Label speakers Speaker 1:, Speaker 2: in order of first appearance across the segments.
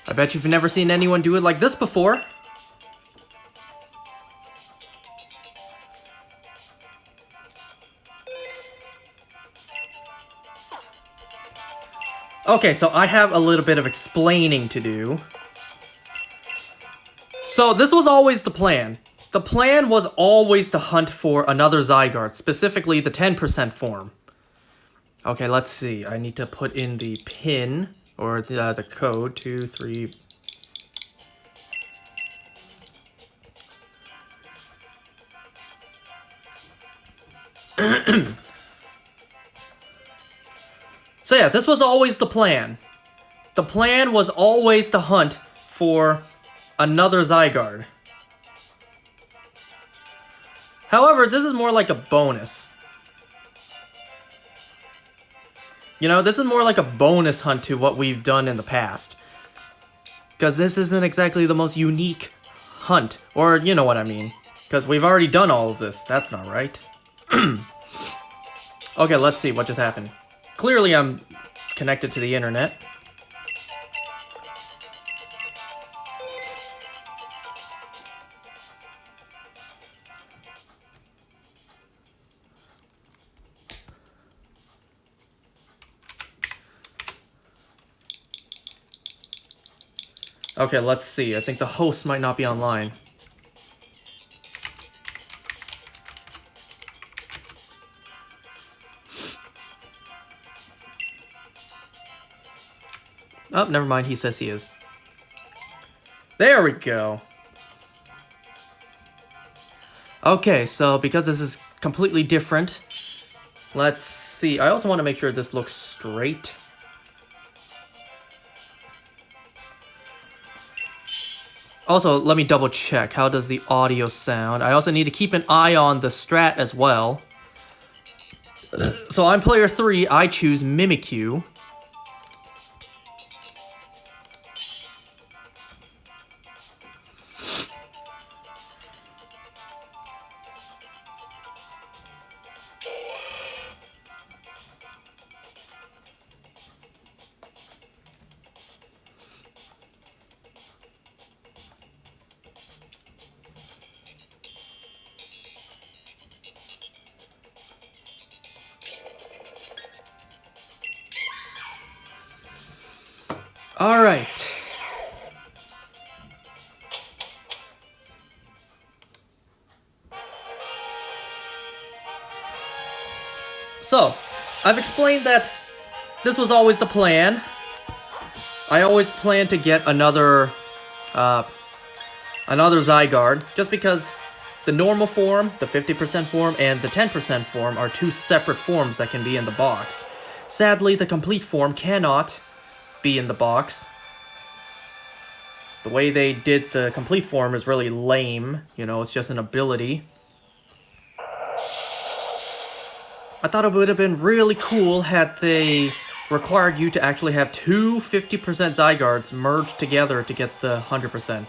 Speaker 1: I bet you've never seen anyone do it like this before. Okay, so I have a little bit of explaining to do. So this was always the plan. The plan was always to hunt for another Zygarde, specifically the 10% form. Okay, let's see. I need to put in the pin, or the code, 2, 3... So yeah, this was always the plan. The plan was always to hunt for another Zygarde. However, this is more like a bonus. You know, this is more like a bonus hunt to what we've done in the past. Because this isn't exactly the most unique hunt. Or, you know what I mean. Because we've already done all of this. That's not right. Okay, let's see what just happened. Clearly, I'm connected to the internet. Okay, let's see. I think the host might not be online. Oh, never mind. He says he is. There we go. Okay, so because this is completely different, let's see. I also want to make sure this looks straight. Also, let me double check. How does the audio sound? I also need to keep an eye on the strat as well. So I'm player 3. I choose Mimikyu. All right. So, I've explained that this was always the plan. I always planned to get another Zygarde, just because the normal form, the 50% form, and the 10% form are two separate forms that can be in the box. Sadly, the complete form cannot be in the box. The way they did the complete form is really lame. You know, it's just an ability. I thought it would have been really cool had they required you to actually have two 50% Zygardes merged together to get the 100%.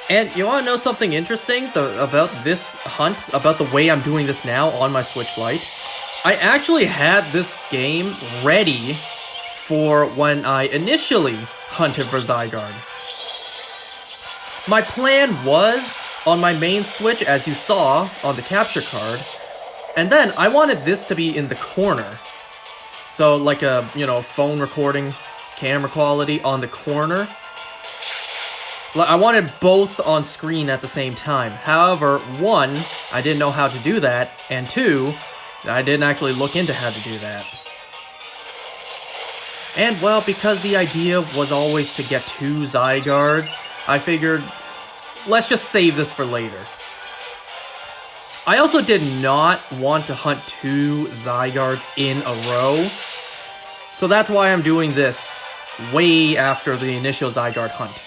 Speaker 1: And you want to know something interesting about this hunt, about the way I'm doing this now on my Switch Lite? I actually had this game ready for when I initially hunted for Zygarde. My plan was on my main Switch, as you saw on the capture card, and then I wanted this to be in the corner. So like a, you know, phone recording camera quality on the corner. I wanted both on screen at the same time. However, one, I didn't know how to do that, and two, I didn't actually look into how to do that. And, well, because the idea was always to get two Zygardes, I figured, let's just save this for later. I also did not want to hunt two Zygardes in a row, so that's why I'm doing this way after the initial Zygarde hunt.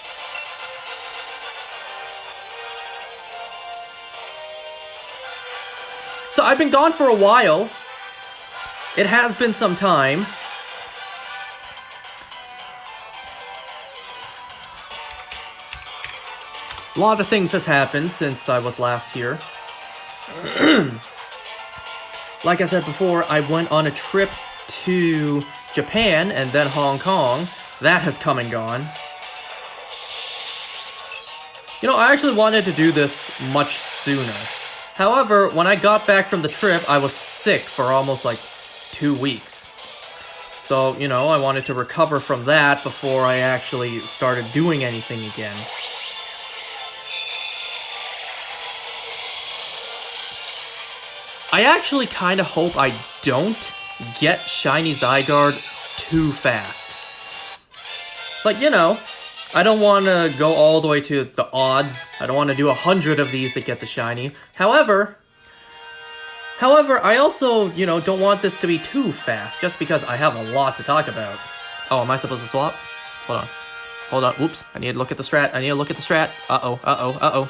Speaker 1: So I've been gone for a while. It has been some time. A lot of things has happened since I was last here. Like I said before, I went on a trip to Japan and then Hong Kong. That has come and gone. You know, I actually wanted to do this much sooner. However, when I got back from the trip, I was sick for almost like 2 weeks. So, you know, I wanted to recover from that before I actually started doing anything again. I actually kind of hope I don't get Shiny Zygarde too fast. Like, you know, I don't want to go all the way to the odds. I don't want to do 100 of these to get the shiny. However, I also, you know, don't want this to be too fast, just because I have a lot to talk about. Oh, am I supposed to swap? Hold on. Whoops. I need to look at the strat. Uh-oh.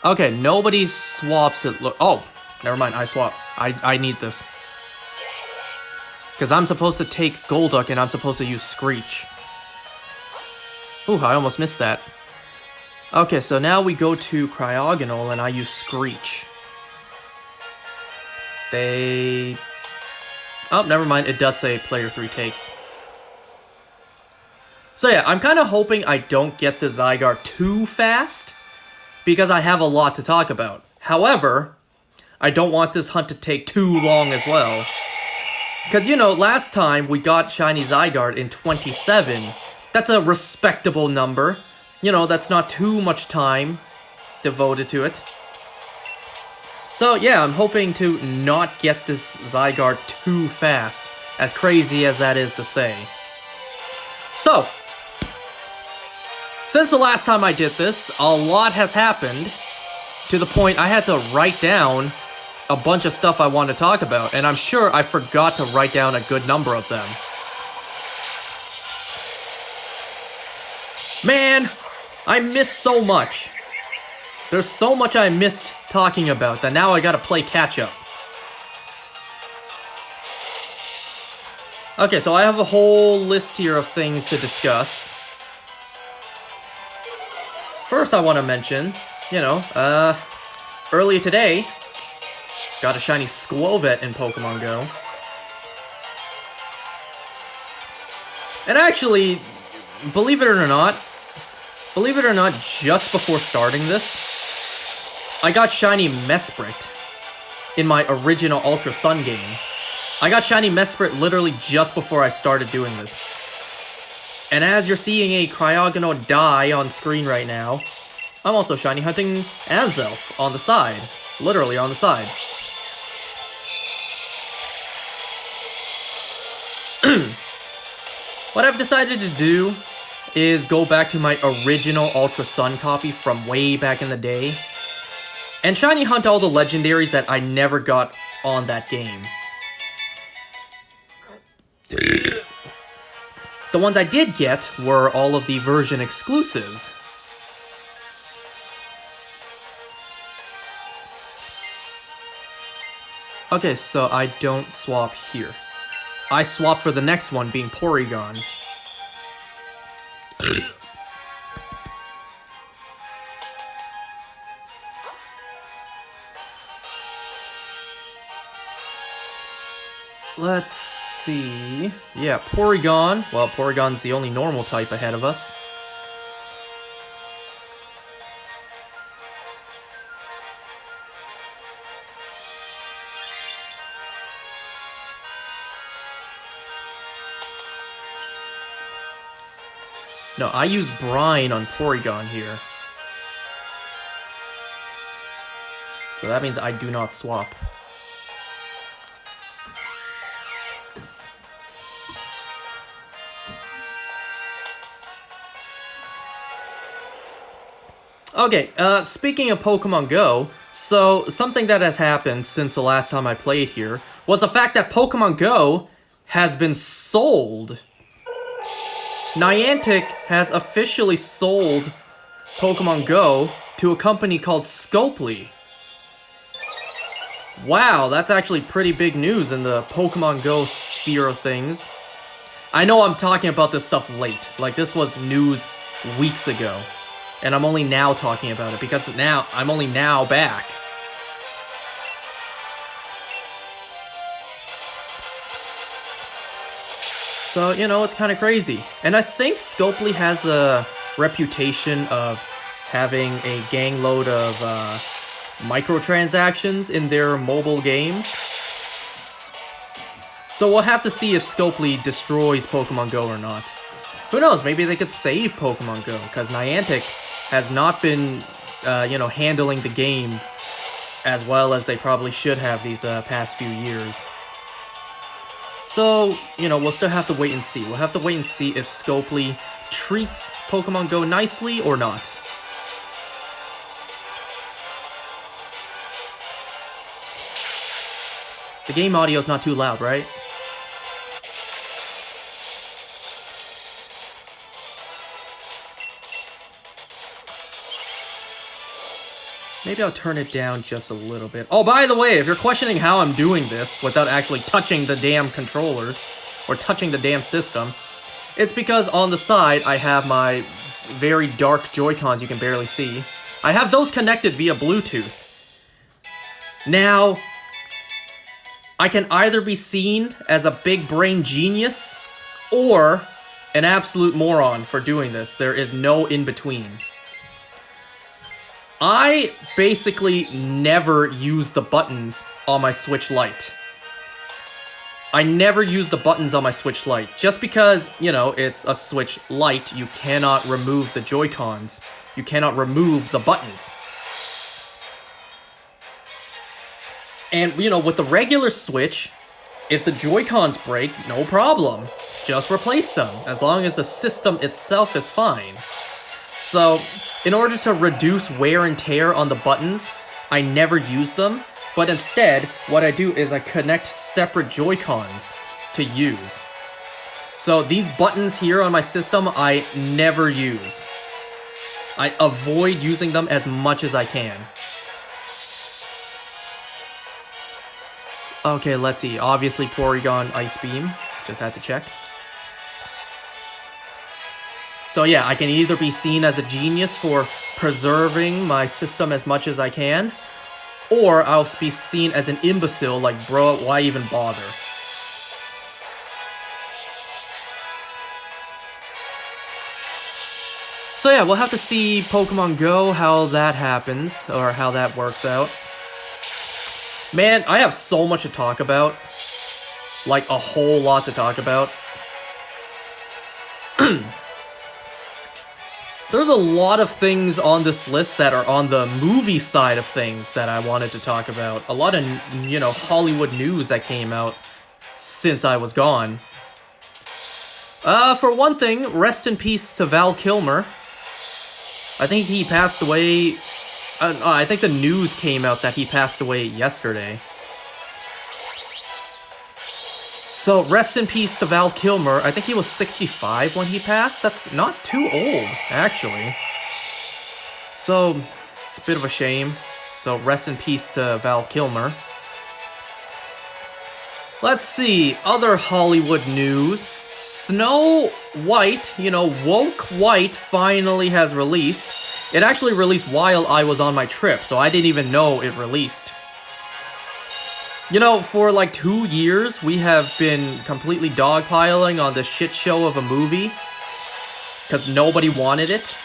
Speaker 1: Okay, nobody swaps it. Oh, never mind. I swap. I need this. Because I'm supposed to take Golduck and I'm supposed to use Screech. Ooh, I almost missed that. Okay, so now we go to Cryogonal and I use Screech. Oh, never mind. It does say player 3 takes. So yeah, I'm kind of hoping I don't get the Zygarde too fast, because I have a lot to talk about. However, I don't want this hunt to take too long as well. Because, you know, last time we got Shiny Zygarde in 27. That's a respectable number. You know, that's not too much time devoted to it. So, yeah, I'm hoping to not get this Zygarde too fast. As crazy as that is to say. So, since the last time I did this, a lot has happened. To the point I had to write down a bunch of stuff I want to talk about, and I'm sure I forgot to write down a good number of them. Man, I missed so much. There's so much I missed talking about that now I gotta play catch up. Okay, so I have a whole list here of things to discuss. First I want to mention, you know, earlier today, got a shiny Skwovet in Pokemon Go. And actually, believe it or not, just before starting this, I got shiny Mesprit in my original Ultra Sun game. I got shiny Mesprit literally just before I started doing this. And as you're seeing a Cryogonal die on screen right now, I'm also shiny hunting Azelf on the side. Literally on the side. What I've decided to do is go back to my original Ultra Sun copy from way back in the day and shiny hunt all the legendaries that I never got on that game. The ones I did get were all of the version exclusives. Okay, so I don't swap here. I swap for the next one, being Porygon. Let's see. Yeah, Porygon. Well, Porygon's the only normal type ahead of us. No, I use Brine on Porygon here. So that means I do not swap. Okay, speaking of Pokemon Go, so something that has happened since the last time I played here was the fact that Pokemon Go has been sold. Niantic has officially sold Pokemon Go to a company called Scopely. Wow, that's actually pretty big news in the Pokemon Go sphere of things. I know I'm talking about this stuff late, like this was news weeks ago. And I'm only now talking about it because I'm only now back. So, it's kind of crazy. And I think Scopely has a reputation of having a gang load of microtransactions in their mobile games. So we'll have to see if Scopely destroys Pokemon Go or not. Who knows, maybe they could save Pokemon Go, because Niantic has not been, handling the game as well as they probably should have these past few years. So, we'll still have to wait and see. We'll have to wait and see if Scopely treats Pokemon Go nicely or not. The game audio is not too loud, right? Maybe I'll turn it down just a little bit. Oh, by the way, if you're questioning how I'm doing this without actually touching the damn controllers or touching the damn system, it's because on the side I have my very dark Joy-Cons you can barely see. I have those connected via Bluetooth. Now, I can either be seen as a big brain genius or an absolute moron for doing this. There is no in between. I basically never use the buttons on my Switch Lite. I never use the buttons on my Switch Lite. Just because, it's a Switch Lite, you cannot remove the Joy-Cons. You cannot remove the buttons. And, with the regular Switch, if the Joy-Cons break, no problem. Just replace them, as long as the system itself is fine. So, in order to reduce wear and tear on the buttons, I never use them, but instead, what I do is I connect separate Joy-Cons to use. So these buttons here on my system, I never use. I avoid using them as much as I can. Okay, let's see. Obviously, Porygon Ice Beam. Just had to check. So yeah, I can either be seen as a genius for preserving my system as much as I can, or I'll be seen as an imbecile, like, bro, why even bother? So yeah, we'll have to see Pokemon Go, how that happens, or how that works out. Man, I have so much to talk about. Like, a whole lot to talk about. There's a lot of things on this list that are on the movie side of things that I wanted to talk about. A lot of, Hollywood news that came out since I was gone. For one thing, rest in peace to Val Kilmer. I think he passed away... I think the news came out that he passed away yesterday. So, rest in peace to Val Kilmer. I think he was 65 when he passed. That's not too old, actually. So, it's a bit of a shame. So, rest in peace to Val Kilmer. Let's see, other Hollywood news. Snow White, Woke White finally has released. It actually released while I was on my trip, so I didn't even know it released. For like 2 years, we have been completely dogpiling on this shit show of a movie. Because nobody wanted it.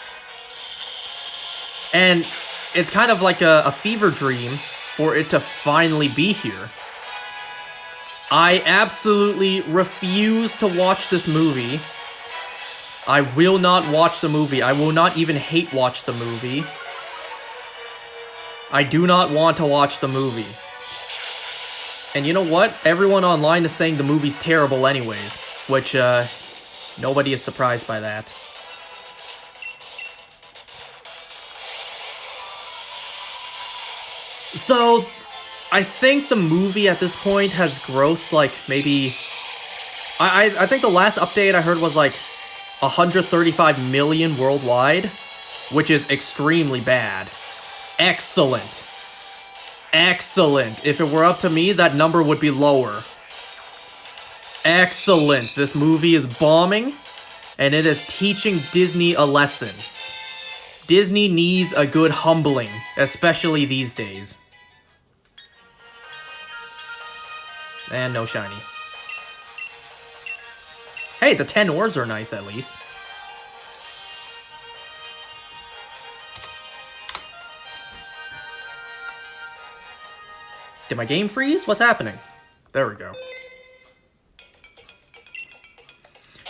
Speaker 1: And it's kind of like a fever dream for it to finally be here. I absolutely refuse to watch this movie. I will not watch the movie. I will not even hate watch the movie. I do not want to watch the movie. And you know what? Everyone online is saying the movie's terrible anyways, which, nobody is surprised by that. So, I think the movie at this point has grossed, like, maybe... I think the last update I heard was, like, 135 million worldwide, which is extremely bad. Excellent. Excellent. If it were up to me, that number would be lower. Excellent. This movie is bombing, and it is teaching Disney a lesson. Disney needs a good humbling, especially these days. And no shiny. Hey, the 10 ores are nice at least. Did my game freeze? What's happening? There we go.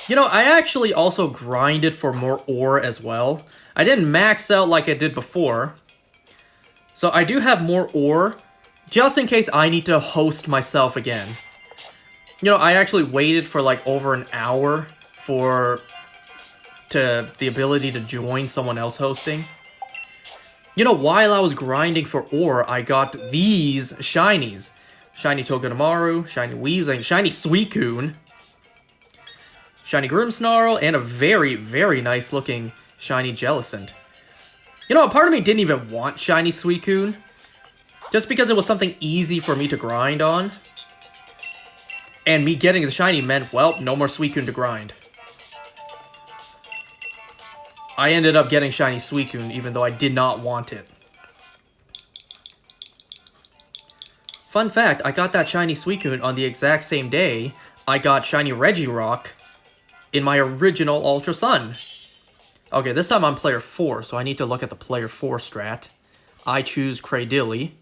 Speaker 1: You know, I actually also grinded for more ore as well. I didn't max out like I did before. So I do have more ore, just in case I need to host myself again. You know, I actually waited for like over an hour for the ability to join someone else hosting. You know, while I was grinding for ore, I got these shinies. Shiny Togedemaru, Shiny Weezing, Shiny Suicune, Shiny Grimmsnarl, and a very, very nice looking Shiny Jellicent. You know, a part of me didn't even want Shiny Suicune, just because it was something easy for me to grind on. And me getting the shiny meant, well, no more Suicune to grind. I ended up getting Shiny Suicune, even though I did not want it. Fun fact, I got that Shiny Suicune on the exact same day I got Shiny Regirock in my original Ultra Sun. Okay, this time I'm player 4, so I need to look at the player 4 strat. I choose Cradily.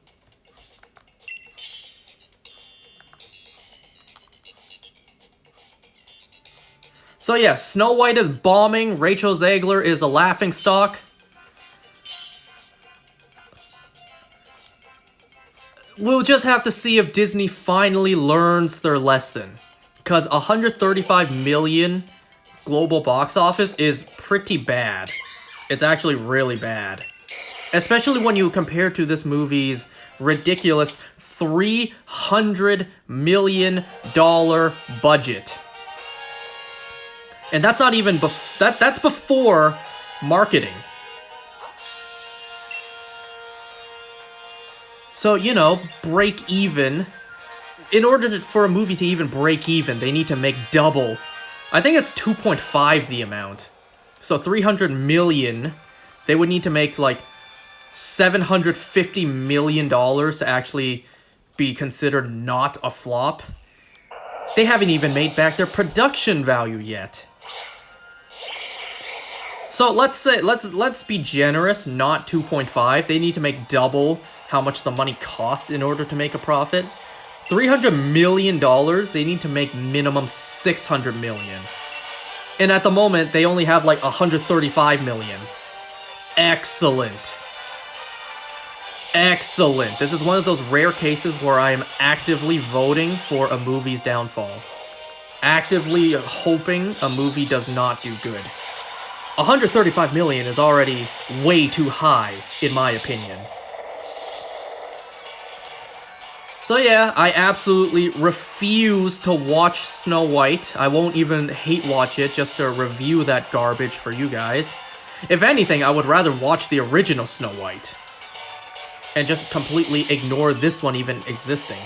Speaker 1: So yeah, Snow White is bombing, Rachel Zegler is a laughingstock. We'll just have to see if Disney finally learns their lesson. Because 135 million global box office is pretty bad. It's actually really bad. Especially when you compare to this movie's ridiculous $300 million budget. And that's not even that's before marketing. So, you know, break even. In order for a movie to even break even, they need to make double. I think it's 2.5 the amount. So 300 million, they would need to make like $750 million to actually be considered not a flop. They haven't even made back their production value yet. So let's be generous, not 2.5. They need to make double how much the money costs in order to make a profit. $300 million, they need to make minimum $600 million. And at the moment, they only have like $135 million. Excellent. Excellent. This is one of those rare cases where I am actively voting for a movie's downfall. Actively hoping a movie does not do good. 135 million is already way too high, in my opinion. So yeah, I absolutely refuse to watch Snow White. I won't even hate watch it just to review that garbage for you guys. If anything, I would rather watch the original Snow White. And just completely ignore this one even existing.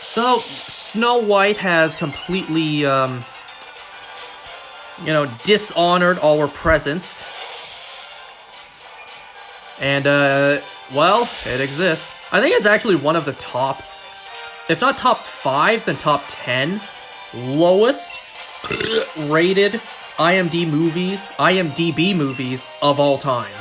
Speaker 1: So, Snow White has completely, dishonored our presence. And, well, it exists. I think it's actually one of the top, if not top 5, then top 10 lowest rated IMDb movies of all time.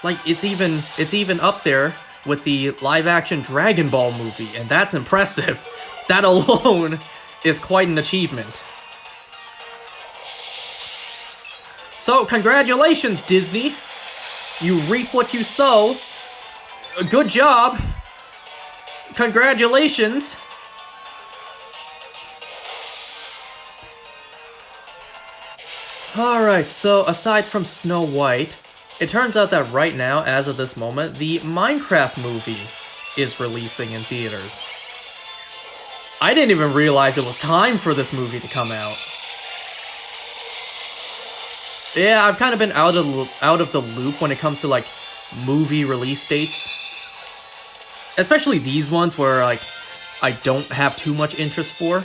Speaker 1: Like, it's even up there with the live-action Dragon Ball movie, and that's impressive. That alone is quite an achievement. So, congratulations, Disney. You reap what you sow. Good job. Congratulations. Alright, so aside from Snow White, it turns out that right now, as of this moment, the Minecraft movie is releasing in theaters. I didn't even realize it was time for this movie to come out. Yeah, I've kind of been out of the loop when it comes to, like, movie release dates. Especially these ones where, like, I don't have too much interest for.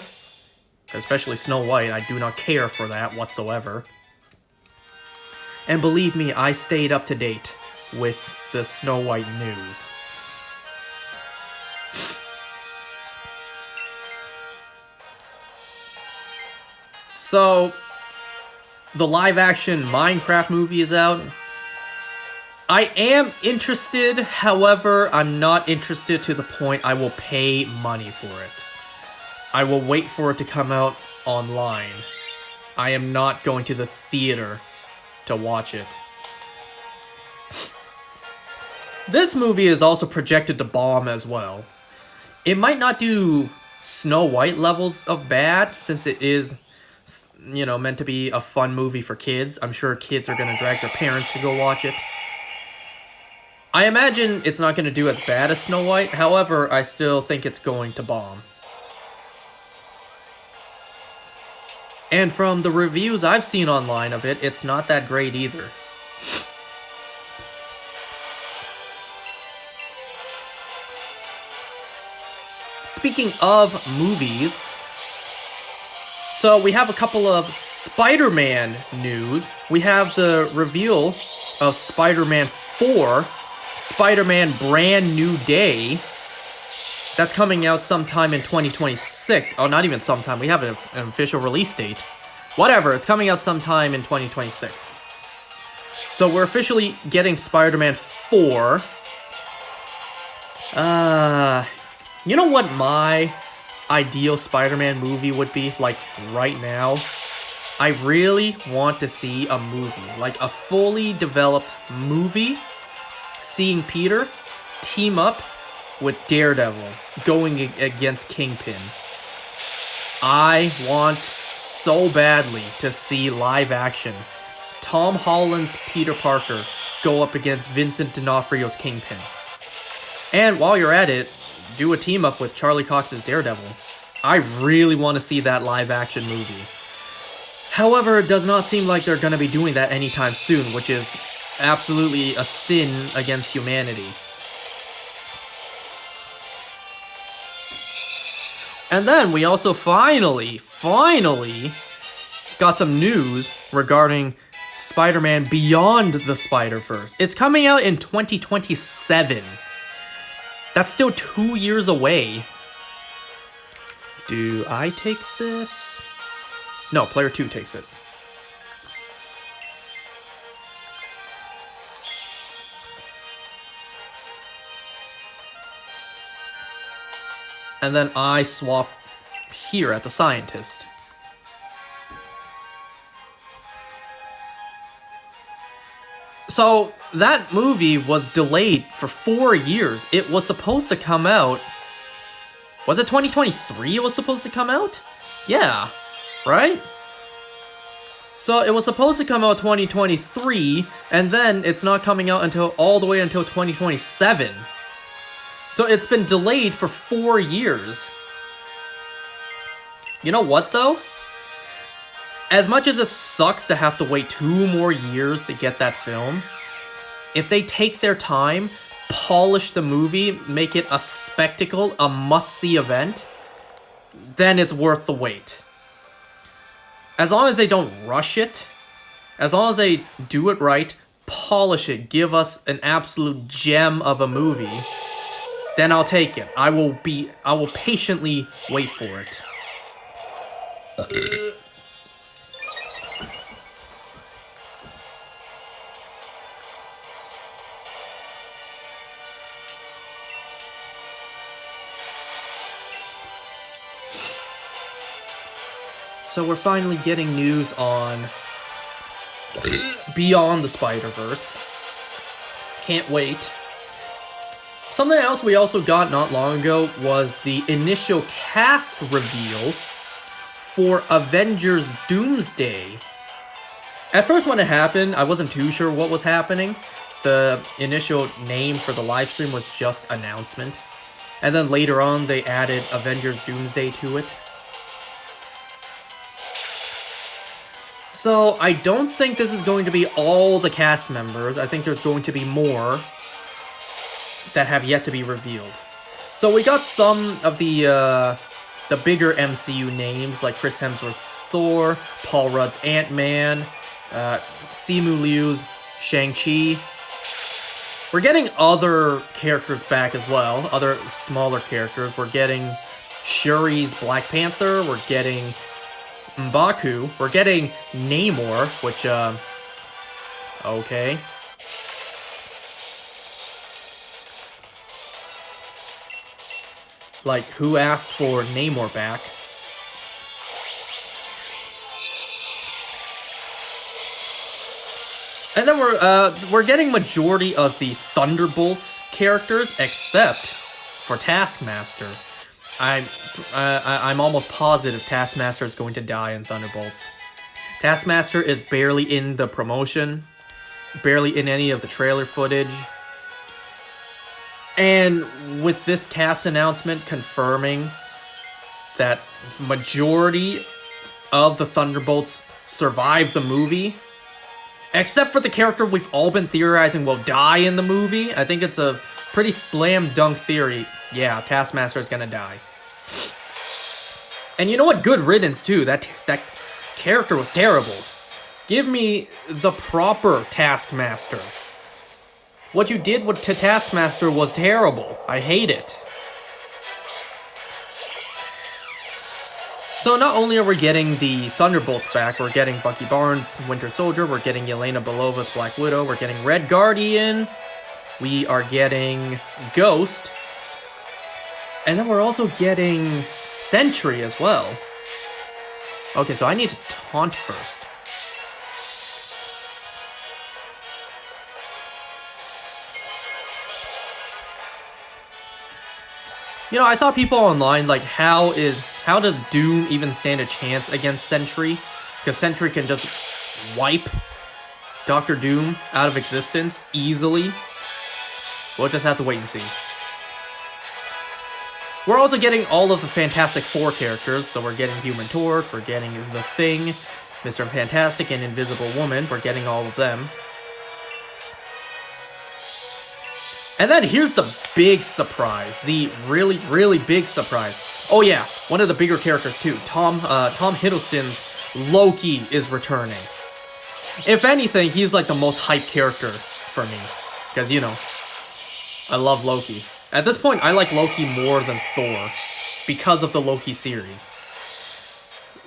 Speaker 1: Especially Snow White, I do not care for that whatsoever. And believe me, I stayed up to date with the Snow White news. So, the live-action Minecraft movie is out. I am interested, however, I'm not interested to the point I will pay money for it. I will wait for it to come out online. I am not going to the theater to watch it. This movie is also projected to bomb as well. It might not do Snow White levels of bad, since it is, you know, meant to be a fun movie for kids. I'm sure kids are going to drag their parents to go watch it. I imagine it's not going to do as bad as Snow White, however, I still think it's going to bomb. And from the reviews I've seen online of it, it's not that great either. Speaking of movies, so we have a couple of Spider-Man news. We have the reveal of Spider-Man 4, Spider-Man Brand New Day. That's coming out sometime in 2026. Oh, not even sometime. We have an official release date. Whatever, it's coming out sometime in 2026. So we're officially getting Spider-Man 4. You know what my ideal Spider-Man movie would be, like, right now? I really want to see a movie, like a fully developed movie, seeing Peter team up with Daredevil, going against Kingpin. I want so badly to see live action Tom Holland's Peter Parker go up against Vincent D'Onofrio's Kingpin. And while you're at it, do a team up with Charlie Cox's Daredevil. I really want to see that live action movie. However, it does not seem like they're going to be doing that anytime soon, which is absolutely a sin against humanity. And then we also finally got some news regarding Spider-Man Beyond the Spider-Verse. It's coming out in 2027. That's still 2 years away. Do I take this? No, player 2 takes it. And then I swap here at the scientist. So, that movie was delayed for 4 years. It was supposed to come out... Was it 2023 it was supposed to come out? Yeah, right? So, it was supposed to come out 2023, and then it's not coming out until all the way until 2027. So it's been delayed for 4 years. You know what, though? As much as it sucks to have to wait 2 more years to get that film, if they take their time, polish the movie, make it a spectacle, a must-see event, then it's worth the wait. As long as they don't rush it, as long as they do it right, polish it, give us an absolute gem of a movie, then I'll take it. I will patiently wait for it. So we're finally getting news on Beyond the Spider-Verse. Can't wait. Something else we also got not long ago was the initial cast reveal for Avengers Doomsday. At first when it happened, I wasn't too sure what was happening. The initial name for the livestream was just announcement. And then later on, they added Avengers Doomsday to it. So, I don't think this is going to be all the cast members. I think there's going to be more that have yet to be revealed. So we got some of the the bigger MCU names like Chris Hemsworth's Thor, Paul Rudd's Ant-Man, Simu Liu's Shang-Chi. We're getting other characters back as well, other smaller characters. We're getting Shuri's Black Panther, we're getting M'Baku, we're getting Namor, which, okay. Like, who asked for Namor back? And then we're getting majority of the Thunderbolts characters, except for Taskmaster. I'm almost positive Taskmaster is going to die in Thunderbolts. Taskmaster is barely in the promotion, barely in any of the trailer footage. And with this cast announcement confirming that majority of the Thunderbolts survive the movie, except for the character we've all been theorizing will die in the movie, I think it's a pretty slam dunk theory. Yeah, Taskmaster is gonna die. And you know what? Good riddance too. That character was terrible. Give me the proper Taskmaster. What you did to Taskmaster was terrible. I hate it. So not only are we getting the Thunderbolts back, we're getting Bucky Barnes' Winter Soldier, we're getting Yelena Belova's Black Widow, we're getting Red Guardian, we are getting Ghost, and then we're also getting Sentry as well. Okay, so I need to taunt first. You know, I saw people online like, how does Doom even stand a chance against Sentry? Because Sentry can just wipe Dr. Doom out of existence easily. We'll just have to wait and see. We're also getting all of the Fantastic Four characters, so we're getting Human Torch, we're getting The Thing, Mr. Fantastic, and Invisible Woman. We're getting all of them. And then here's the big surprise, the really, really big surprise. Oh yeah, one of the bigger characters too, Tom Hiddleston's Loki is returning. If anything, he's like the most hyped character for me, because you know, I love Loki. At this point, I like Loki more than Thor, because of the Loki series.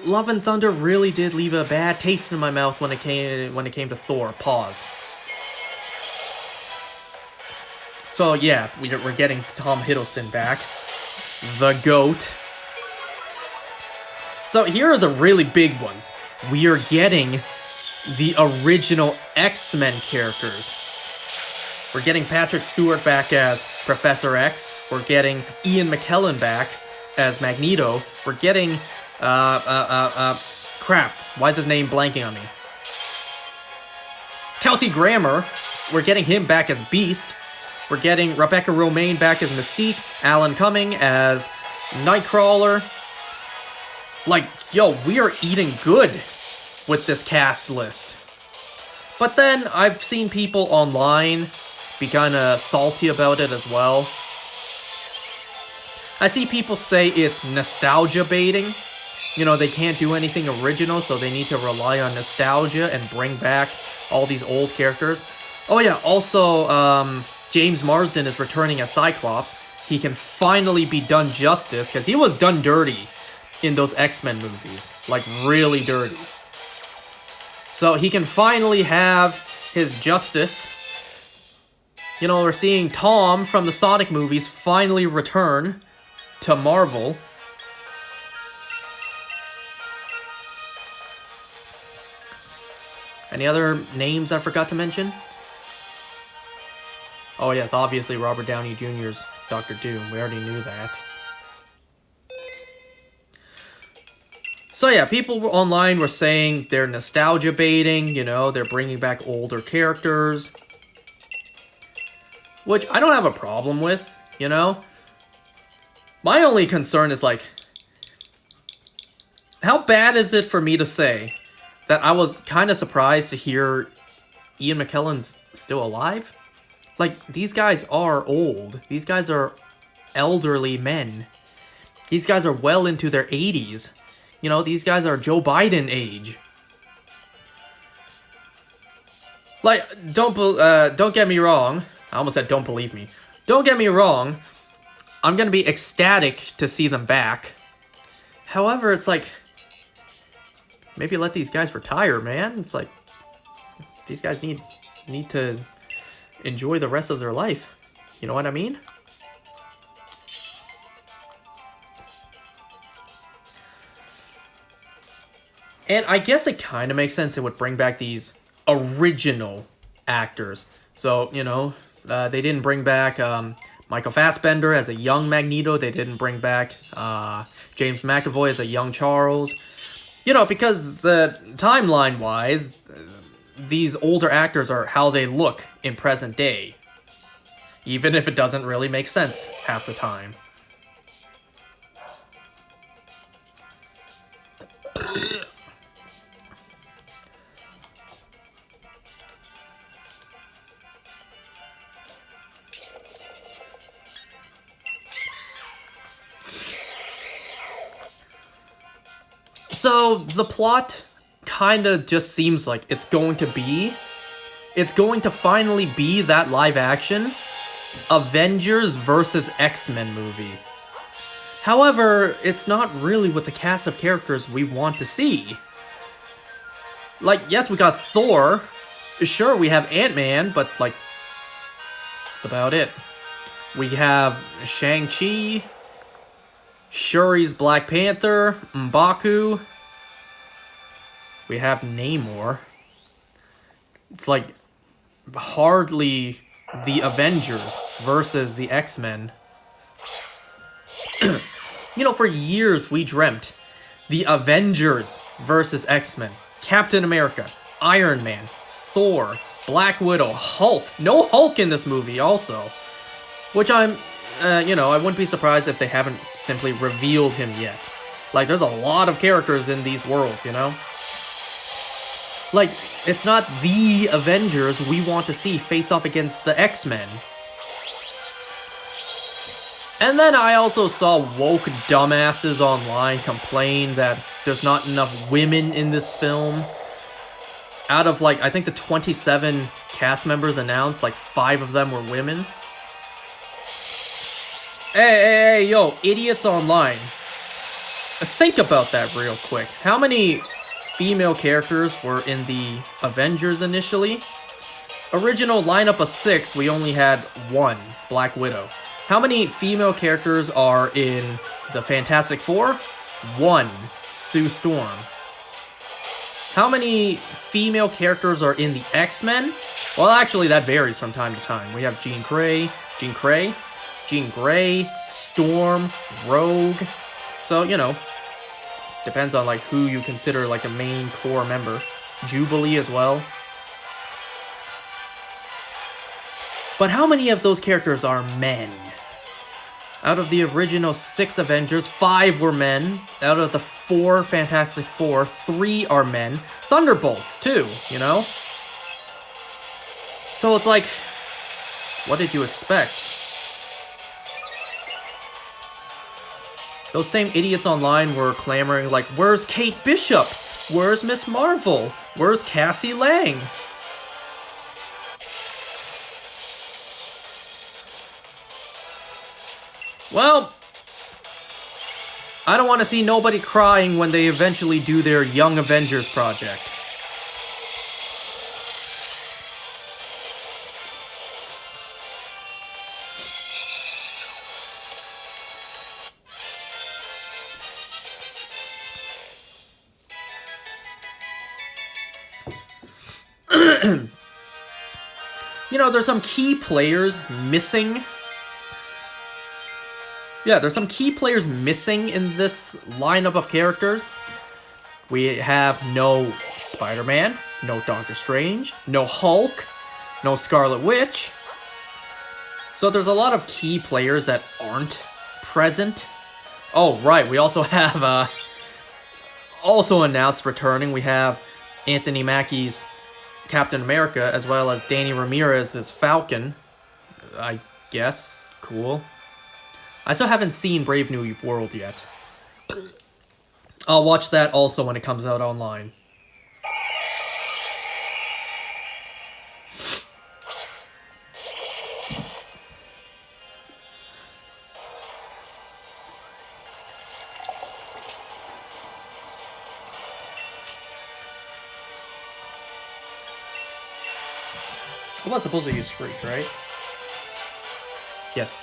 Speaker 1: Love and Thunder really did leave a bad taste in my mouth when it came to Thor. Pause. So yeah, we're getting Tom Hiddleston back. The GOAT. So here are the really big ones. We are getting the original X-Men characters. We're getting Patrick Stewart back as Professor X. We're getting Ian McKellen back as Magneto. We're getting, crap, why is his name blanking on me? Kelsey Grammer. We're getting him back as Beast. We're getting Rebecca Romijn back as Mystique, Alan Cumming as Nightcrawler. Like, yo, we are eating good with this cast list. But then, I've seen people online be kinda salty about it as well. I see people say it's nostalgia baiting. You know, they can't do anything original, so they need to rely on nostalgia and bring back all these old characters. Oh yeah, also, James Marsden is returning as Cyclops. He can finally be done justice, because he was done dirty in those X-Men movies. Like, really dirty. So he can finally have his justice. You know, we're seeing Tom from the Sonic movies finally return to Marvel. Any other names I forgot to mention? Oh yes, obviously Robert Downey Jr.'s Dr. Doom. We already knew that. So yeah, people online were saying they're nostalgia baiting, you know, they're bringing back older characters. Which I don't have a problem with, you know. My only concern is like, how bad is it for me to say that I was kind of surprised to hear Ian McKellen's still alive? Like, these guys are old. These guys are elderly men. These guys are well into their 80s. You know, these guys are Joe Biden age. Like, don't get me wrong. I almost said don't believe me. Don't get me wrong. I'm gonna be ecstatic to see them back. However, it's like, maybe let these guys retire, man. It's like, these guys need to enjoy the rest of their life. You know what I mean? And I guess it kind of makes sense it would bring back these original actors. So, you know, they didn't bring back Michael Fassbender as a young Magneto. They didn't bring back James McAvoy as a young Charles. You know, because timeline-wise, these older actors are how they look in present day. Even if it doesn't really make sense half the time. So, the plot kind of just seems like it's going to finally be that live action Avengers vs. X-Men movie. However, it's not really with the cast of characters we want to see. Like, yes, we got Thor. Sure, we have Ant-Man, but, like, that's about it. We have Shang-Chi, Shuri's Black Panther, M'Baku. We have Namor. It's like hardly the Avengers versus the X-Men. You know, for years we dreamt the Avengers versus X-Men. Captain America, Iron Man, Thor, Black Widow, Hulk. No Hulk in this movie also. Which I'm, you know, I wouldn't be surprised if they haven't simply revealed him yet. Like, there's a lot of characters in these worlds, you know? Like, it's not the Avengers we want to see face off against the X-Men. And then I also saw woke dumbasses online complain that there's not enough women in this film. Out of, like, I think the 27 cast members announced, like, 5 of them were women. Hey, yo, idiots online. Think about that real quick. How many female characters were in the Avengers initially? Original lineup of 6, we only had 1, Black Widow. How many female characters are in the Fantastic Four? 1, Sue Storm. How many female characters are in the X-Men? Well, actually, that varies from time to time. We have Jean Grey, Storm, Rogue. So, you know, depends on, like, who you consider, like, a main core member. Jubilee as well. But how many of those characters are men? Out of the original 6 Avengers, 5 were men. Out of the 4 Fantastic Four, 3 are men. Thunderbolts, too, you know? So it's like, what did you expect? Those same idiots online were clamoring like, where's Kate Bishop? Where's Miss Marvel? Where's Cassie Lang? Well, I don't want to see nobody crying when they eventually do their Young Avengers project. You know, there's some key players missing. Yeah, there's some key players missing in this lineup of characters. We have no Spider-Man, no Doctor Strange, no Hulk, no Scarlet Witch. So there's a lot of key players that aren't present. Oh, right, we also have, also announced returning, we have Anthony Mackie's Captain America, as well as Danny Ramirez's Falcon. I guess. Cool. I still haven't seen Brave New World yet. I'll watch that also when it comes out online. I was supposed to use Freak, right? Yes.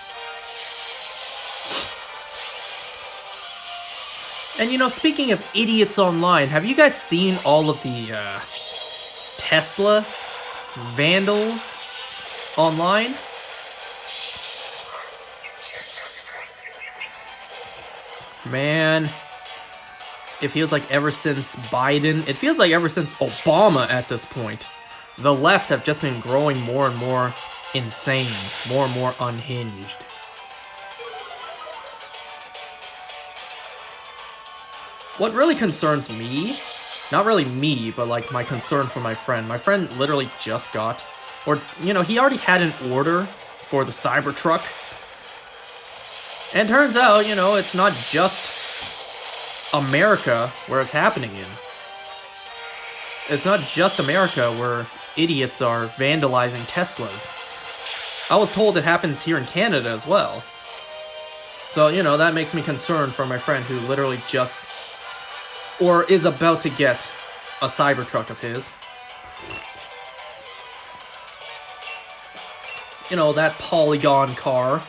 Speaker 1: And you know, speaking of idiots online, have you guys seen all of the Tesla vandals online? Man, it feels like ever since Biden, it feels like ever since Obama at this point, the left have just been growing more and more insane, more and more unhinged. What really concerns me, not really me, but like my concern for my friend literally just got, or you know, he already had an order for the Cybertruck. And turns out, you know, it's not just America where it's happening in. It's not just America where idiots are vandalizing Teslas. I was told it happens here in Canada as well. So, you know, that makes me concerned for my friend who literally just, or is about to get, a Cybertruck of his. You know, that Polygon car.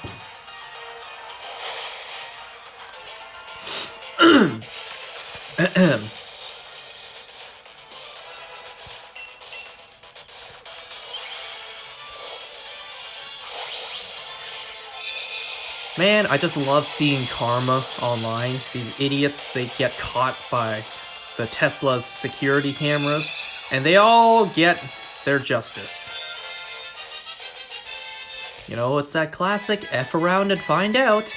Speaker 1: Man, I just love seeing karma online. These idiots, they get caught by the Tesla's security cameras, and they all get their justice. You know, it's that classic F around and find out.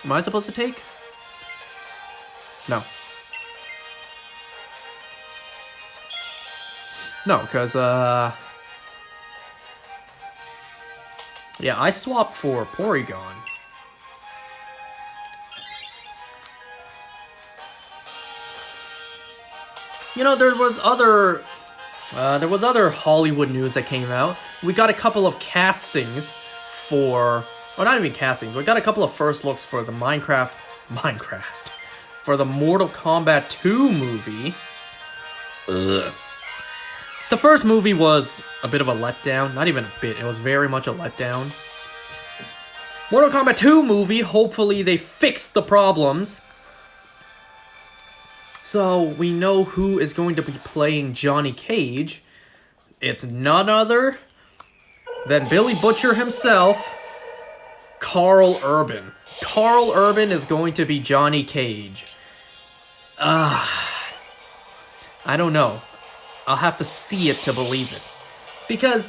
Speaker 1: Am I supposed to take? No. No, because, yeah, I swapped for Porygon. You know, there was other Hollywood news that came out. We got a couple of castings for, well, not even castings. We got a couple of first looks for the Minecraft, for the Mortal Kombat 2 movie. Ugh. The first movie was a bit of a letdown. Not even a bit. It was very much a letdown. Mortal Kombat 2 movie, hopefully they fix the problems. So, we know who is going to be playing Johnny Cage. It's none other than Billy Butcher himself, Carl Urban. Carl Urban is going to be Johnny Cage. I don't know. I'll have to see it to believe it. Because,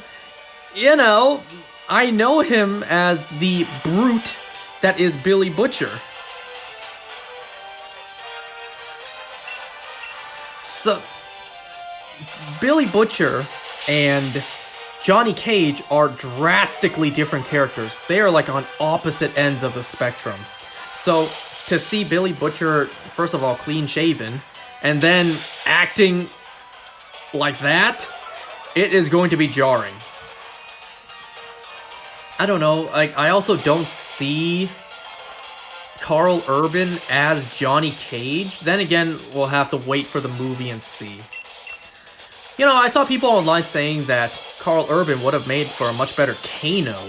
Speaker 1: you know, I know him as the brute that is Billy Butcher. So, Billy Butcher and Johnny Cage are drastically different characters. They are like on opposite ends of the spectrum. So, to see Billy Butcher, first of all, clean shaven, and then acting like that, it is going to be jarring. I don't know, like, I also don't see Carl Urban as Johnny Cage. Then again, we'll have to wait for the movie and see. You know, I saw people online saying that Carl Urban would have made for a much better Kano.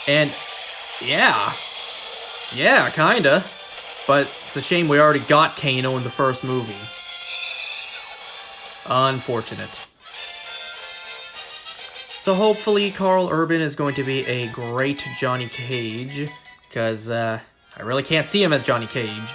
Speaker 1: And, yeah, kinda. But it's a shame we already got Kano in the first movie. Unfortunate. So hopefully Carl Urban is going to be a great Johnny Cage, because I really can't see him as Johnny Cage.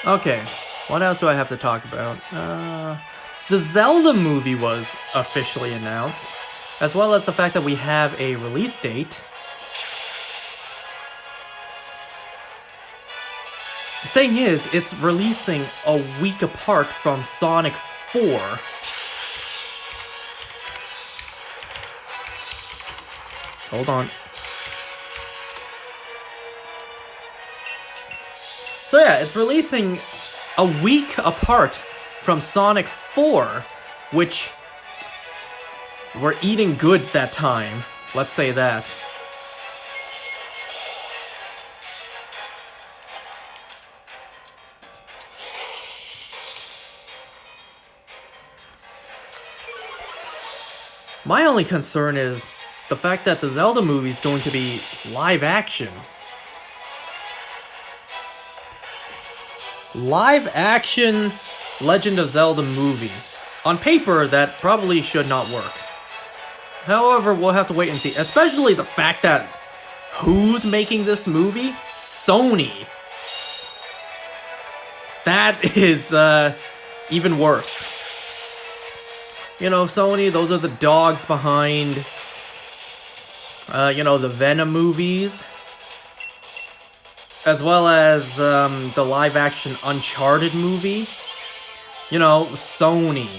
Speaker 1: Okay, what else do I have to talk about? The Zelda movie was officially announced, as well as the fact that we have a release date. The thing is, it's releasing a week apart from Sonic 4. Hold on. So yeah, it's releasing a week apart from Sonic 4, which we're eating good that time. Let's say that. My only concern is the fact that the Zelda movie is going to be live action. Live action Legend of Zelda movie. On paper, that probably should not work. However, we'll have to wait and see. Especially the fact that who's making this movie? Sony. That is even worse. You know, Sony, those are the dogs behind, the Venom movies. As well as the live-action Uncharted movie. You know, Sony.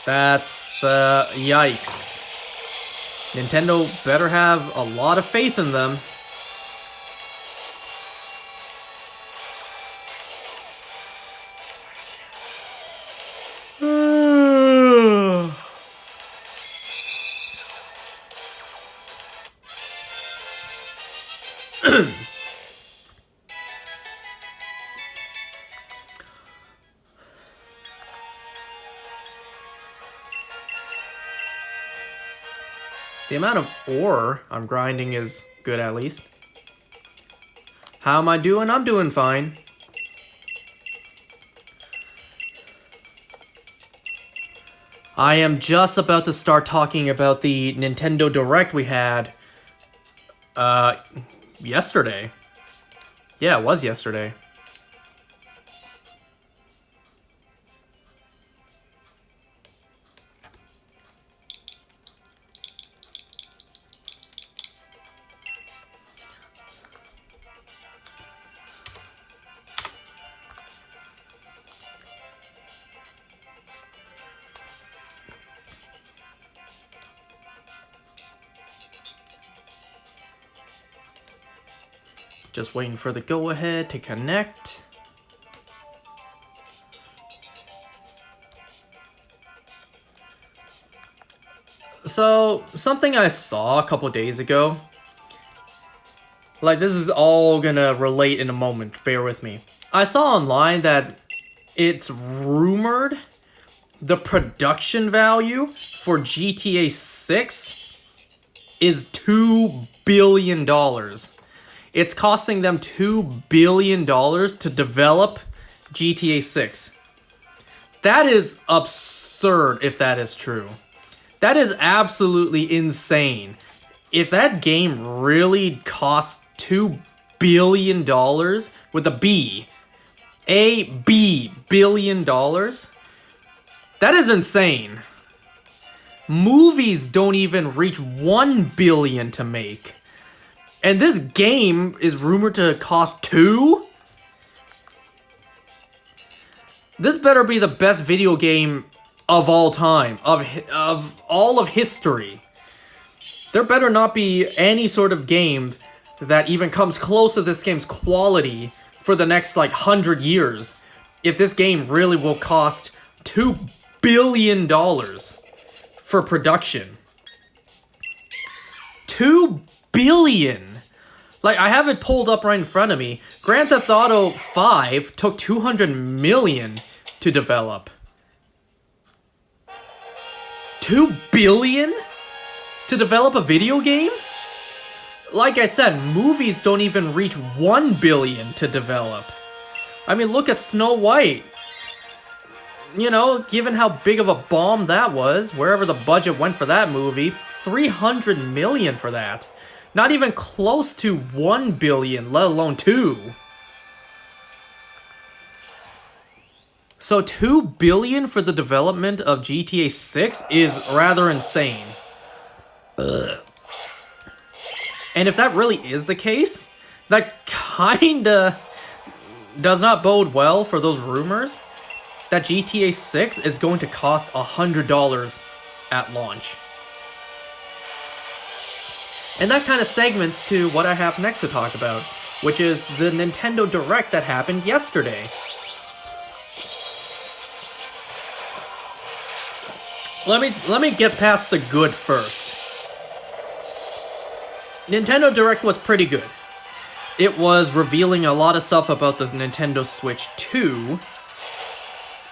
Speaker 1: That's, yikes. Nintendo better have a lot of faith in them. The amount of ore I'm grinding is good, at least. How am I doing? I'm doing fine. I am just about to start talking about the Nintendo Direct we had yesterday. Yeah, it was yesterday. Just waiting for the go-ahead to connect. So, something I saw a couple days ago. Like, this is all gonna relate in a moment, bear with me. I saw online that it's rumored the production value for GTA 6 is $2 billion. It's costing them $2 billion to develop GTA 6. That is absurd if that is true. That is absolutely insane. If that game really costs $2 billion with a B, billion dollars, that is insane. Movies don't even reach $1 billion to make. And this game is rumored to cost $2? This better be the best video game of all time, of all of history. There better not be any sort of game that even comes close to this game's quality for the next, 100 years. If this game really will cost $2 billion for production. $2 billion! I have it pulled up right in front of me. Grand Theft Auto 5 took $200 million to develop. $2 billion to develop a video game? Like I said, movies don't even reach $1 billion to develop. I mean, look at Snow White. You know, given how big of a bomb that was, wherever the budget went for that movie, $300 million for that. Not even close to $1 billion, let alone $2. So $2 billion for the development of GTA 6 is rather insane. Ugh. And if that really is the case, that kinda does not bode well for those rumors that GTA 6 is going to cost $100 at launch. And that kind of segments to what I have next to talk about, which is the Nintendo Direct that happened yesterday. Let me get past the good first. Nintendo Direct was pretty good. It was revealing a lot of stuff about the Nintendo Switch 2.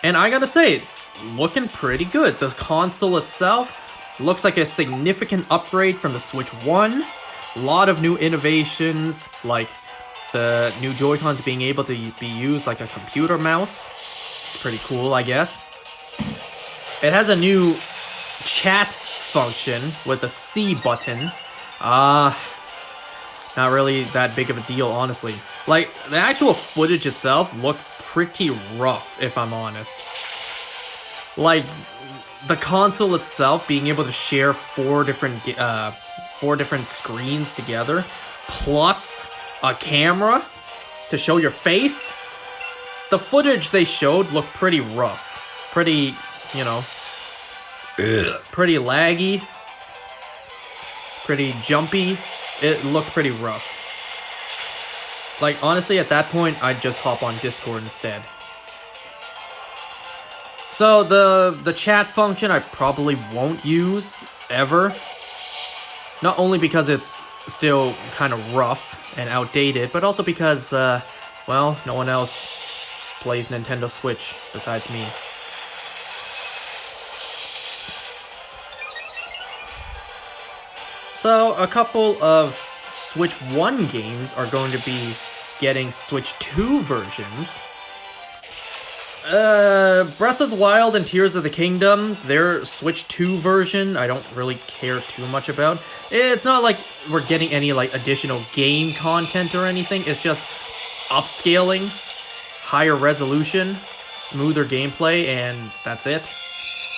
Speaker 1: And I gotta say, it's looking pretty good. The console itself looks like a significant upgrade from the Switch 1. A lot of new innovations, like the new Joy-Cons being able to be used like a computer mouse. It's pretty cool, I guess. It has a new chat function with the C button. Not really that big of a deal, honestly. Like, the actual footage itself looked pretty rough, if I'm honest. Like, the console itself being able to share four different screens together, plus a camera to show your face. The footage they showed looked pretty rough. Pretty, you know, pretty laggy. Pretty jumpy. It looked pretty rough. Like, honestly, at that point, I'd just hop on Discord instead. So, the chat function I probably won't use, ever. Not only because it's still kind of rough and outdated, but also because, well, no one else plays Nintendo Switch besides me. So, a couple of Switch 1 games are going to be getting Switch 2 versions. Breath of the Wild and Tears of the Kingdom, their Switch 2 version, I don't really care too much about. It's not like we're getting any, like, additional game content or anything. It's just upscaling, higher resolution, smoother gameplay, and that's it.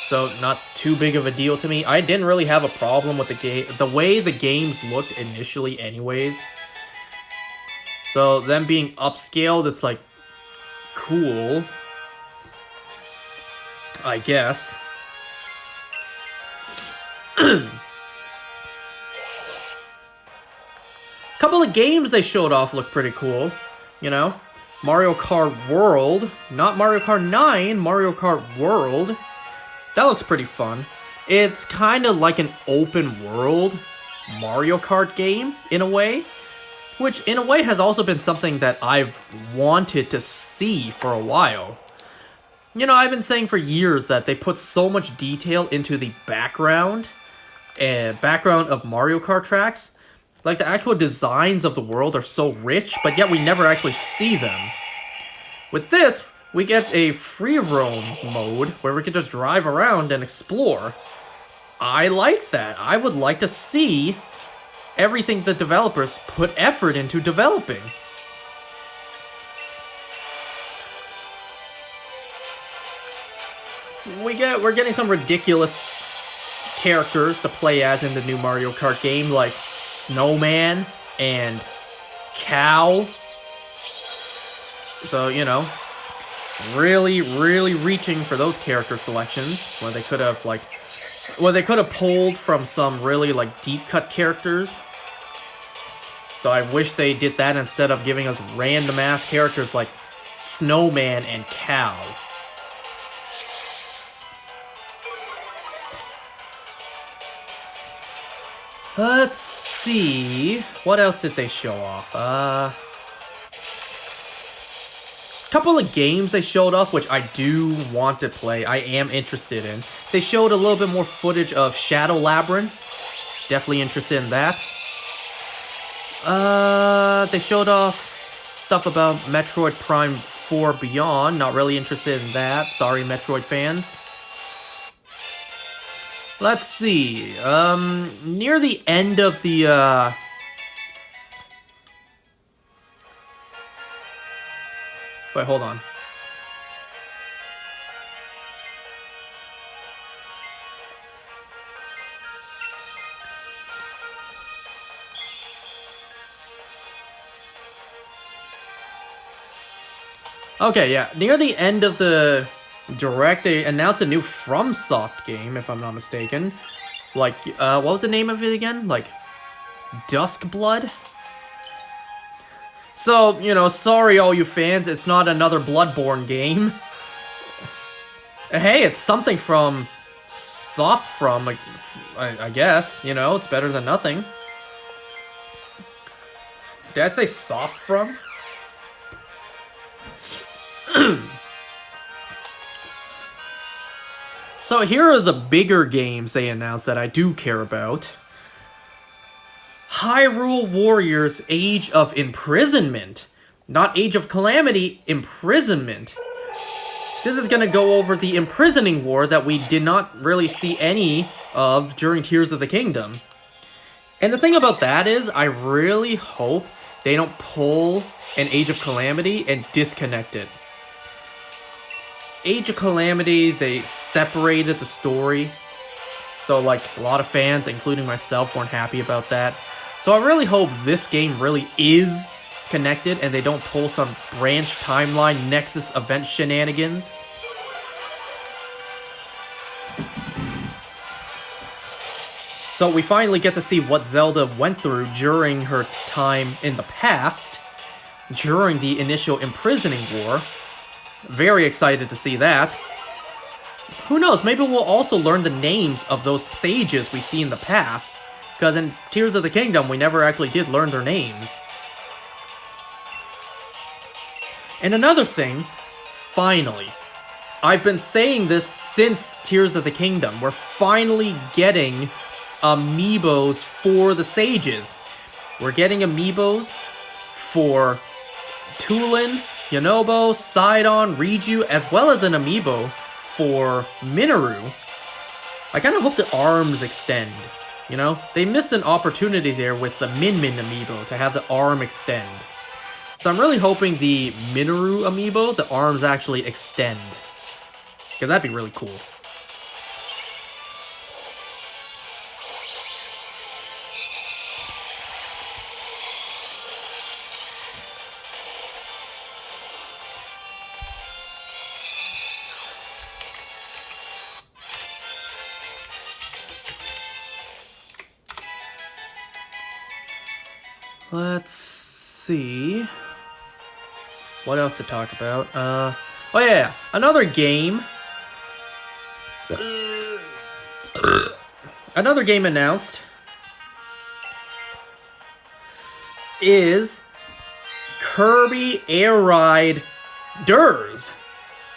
Speaker 1: So, not too big of a deal to me. I didn't really have a problem with the way the games looked initially anyways. So, them being upscaled, it's like, cool, I guess. Couple of games they showed off look pretty cool, you know? Mario Kart World, not Mario Kart 9, Mario Kart World. That looks pretty fun. It's kind of like an open world Mario Kart game, in a way. Which, in a way, has also been something that I've wanted to see for a while. You know, I've been saying for years that they put so much detail into the background of Mario Kart tracks. Like, the actual designs of the world are so rich, but yet we never actually see them. With this, we get a free roam mode where we can just drive around and explore. I like that. I would like to see everything the developers put effort into developing. We're getting some ridiculous characters to play as in the new Mario Kart game, like Snowman and Cow. So, you know, really reaching for those character selections where they could have pulled from some really like deep cut characters. So I wish they did that instead of giving us random ass characters like Snowman and Cow. Let's see, what else did they show off? Couple of games they showed off, which I do want to play. I am interested in. They showed a little bit more footage of Shadow Labyrinth. Definitely interested in that. They showed off stuff about Metroid Prime 4 Beyond. Not really interested in that. Sorry, Metroid fans. Let's see. Near the end of the, Wait, hold on. Okay, yeah. Near the end of the direct, they announced a new FromSoft game, if I'm not mistaken. Like, what was the name of it again? Like, Duskblood? So, you know, sorry all you fans, it's not another Bloodborne game. Hey, it's something from Soft From, like, I guess, you know, it's better than nothing. Did I say Soft From? So here are the bigger games they announced that I do care about. Hyrule Warriors Age of Imprisonment. Not Age of Calamity, Imprisonment. This is going to go over the imprisoning war that we did not really see any of during Tears of the Kingdom. And the thing about that is, I really hope they don't pull an Age of Calamity and disconnect it. Age of Calamity, they separated the story. So, like, a lot of fans, including myself, weren't happy about that. So I really hope this game really is connected and they don't pull some branch timeline Nexus event shenanigans. So we finally get to see what Zelda went through during her time in the past, during the initial imprisoning war. Very excited to see that. Who knows, maybe we'll also learn the names of those sages we see in the past, because in Tears of the Kingdom we never actually did learn their names. And another thing, finally, I've been saying this since Tears of the Kingdom, we're finally getting amiibos for the sages. We're getting amiibos for Tulin, Yonobo, Sidon, Riju, as well as an amiibo for Minoru. I kind of hope the arms extend, you know? They missed an opportunity there with the Min Min amiibo to have the arm extend. So I'm really hoping the Minoru amiibo, the arms actually extend. Because that'd be really cool. Let's see. What else to talk about? Oh yeah, another game. Another game announced is Kirby Air Riders.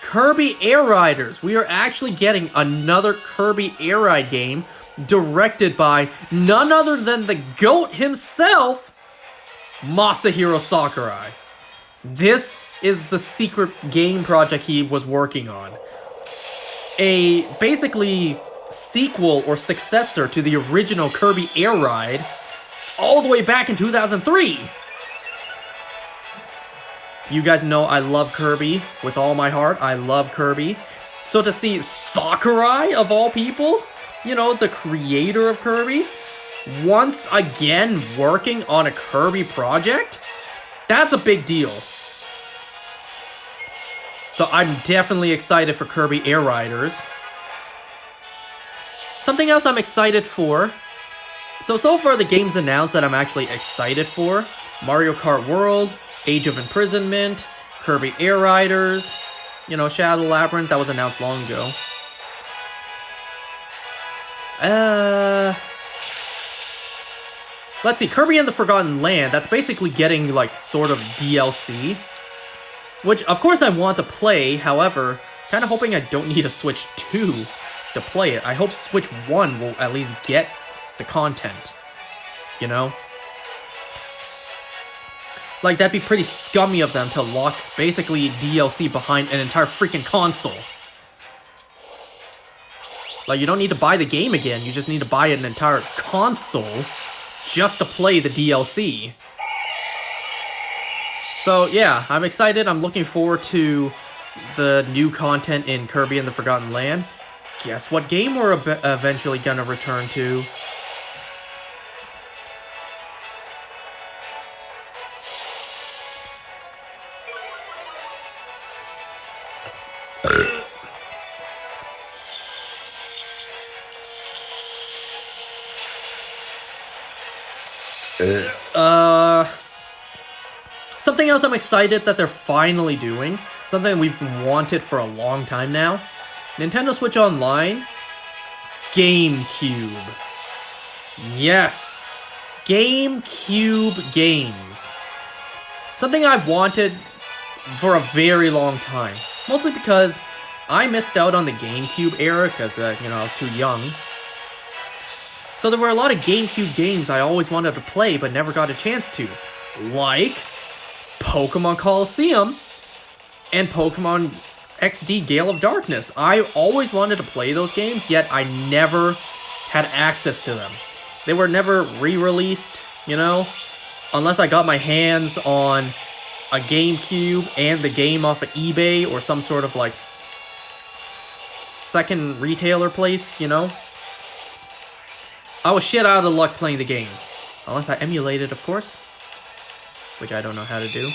Speaker 1: Kirby Air Riders. We are actually getting another Kirby Air Ride game directed by none other than the GOAT himself, Masahiro Sakurai. This is the secret game project he was working on. A basically sequel or successor to the original Kirby Air Ride all the way back in 2003. You guys know I love Kirby with all my heart. I love Kirby. So to see Sakurai, of all people, you know, the creator of Kirby, once again working on a Kirby project, that's a big deal. So I'm definitely excited for Kirby Air Riders. Something else I'm excited for. So far the games announced that I'm actually excited for: Mario Kart World, Age of Imprisonment, Kirby Air Riders, you know, Shadow Labyrinth, that was announced long ago. Let's see, Kirby and the Forgotten Land, that's basically getting, like, sort of DLC. Which, of course, I want to play, however, kind of hoping I don't need a Switch 2 to play it. I hope Switch 1 will at least get the content, you know? Like, that'd be pretty scummy of them to lock, basically, DLC behind an entire freaking console. Like, you don't need to buy the game again, you just need to buy an entire console just to play the DLC. So, yeah, I'm excited. I'm looking forward to the new content in Kirby and the Forgotten Land. Guess what game we're eventually gonna return to? Something else I'm excited that they're finally doing. Something we've wanted for a long time now. Nintendo Switch Online. GameCube. Yes. GameCube games. Something I've wanted for a very long time. Mostly because I missed out on the GameCube era because, I was too young. So there were a lot of GameCube games I always wanted to play but never got a chance to. Like Pokemon Coliseum and Pokemon XD Gale of Darkness. I always wanted to play those games, yet I never had access to them. They were never re-released, unless I got my hands on a GameCube and the game off of eBay or some sort of, second retailer place, I was shit out of luck playing the games. Unless I emulated, of course. Which I don't know how to do.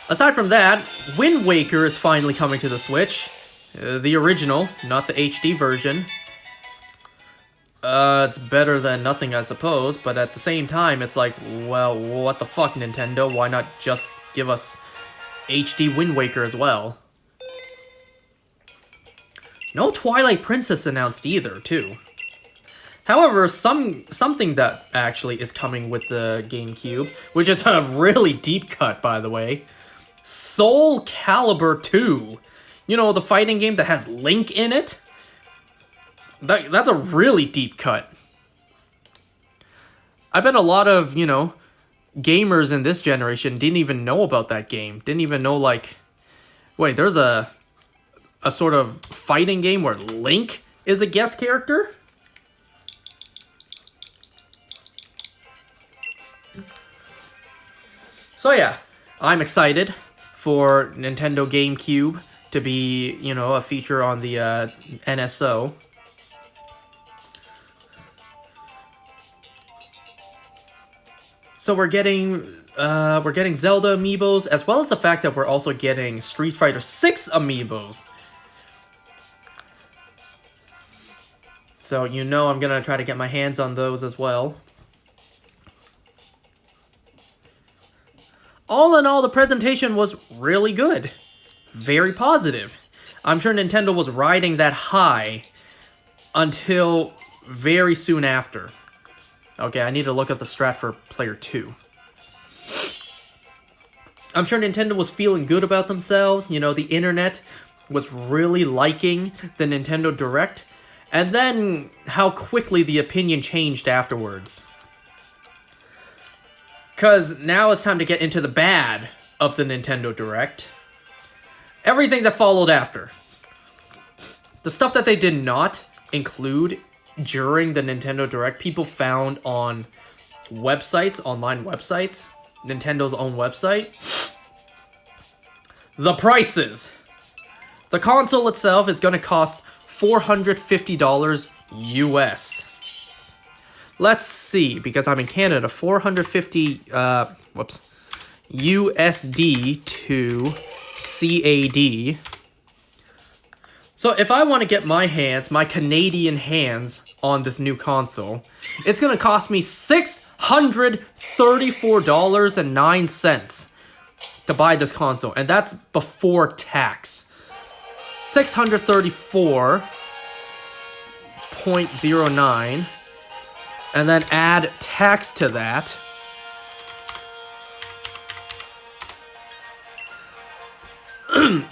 Speaker 1: Aside from that, Wind Waker is finally coming to the Switch. The original, not the HD version. It's better than nothing, I suppose, but at the same time, it's like, well, what the fuck, Nintendo? Why not just give us HD Wind Waker as well? No Twilight Princess announced either, too. However, something that actually is coming with the GameCube, which is a really deep cut, by the way, Soul Calibur 2. The fighting game that has Link in it? That's a really deep cut. I bet a lot of, gamers in this generation didn't even know about that game. Didn't even know, wait, there's a sort of fighting game where Link is a guest character? So yeah, I'm excited for Nintendo GameCube to be, a feature on the NSO. So we're getting Zelda amiibos, as well as the fact that we're also getting Street Fighter 6 amiibos. So I'm gonna try to get my hands on those as well. All in all, the presentation was really good. Very positive. I'm sure Nintendo was riding that high until very soon after. Okay, I need to look up the strat for Player 2. I'm sure Nintendo was feeling good about themselves. The internet was really liking the Nintendo Direct. And then, how quickly the opinion changed afterwards. Because now it's time to get into the bad of the Nintendo Direct. Everything that followed after. The stuff that they did not include during the Nintendo Direct, people found on websites, online websites, Nintendo's own website. The prices. The console itself is going to cost $450 US. Let's see, because I'm in Canada, 450 USD to CAD. So if I want to get my Canadian hands on this new console, it's going to cost me $634.09 to buy this console, and that's before tax. $634.09, and then add tax to that.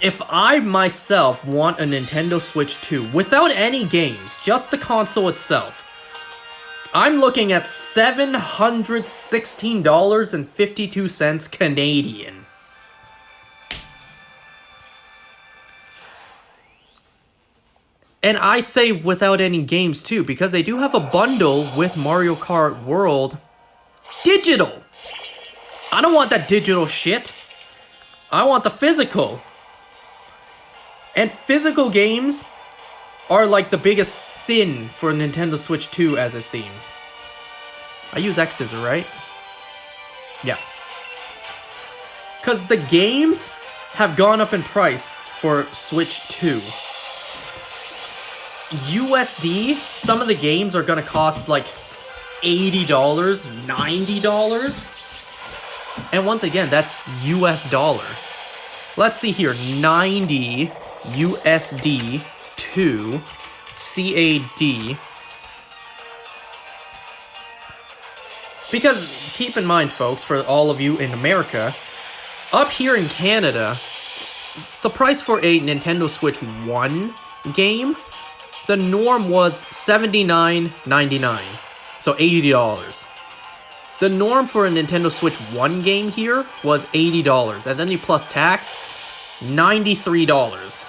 Speaker 1: If I myself want a Nintendo Switch 2 without any games, just the console itself, I'm looking at $716.52 Canadian. And I say without any games too, because they do have a bundle with Mario Kart World digital. I don't want that digital shit. I want the physical. And physical games are like the biggest sin for Nintendo Switch 2, as it seems. I use X-Scissor, right? Yeah. Because the games have gone up in price for Switch 2. USD, some of the games are going to cost like $80, $90. And once again, that's US dollar. Let's see here, 90 USD to CAD. Because keep in mind, folks, for all of you in America, up here in Canada, the price for a Nintendo Switch 1 game, the norm was $79.99, so $80. The norm for a Nintendo Switch 1 game here was $80, and then you plus tax, $93.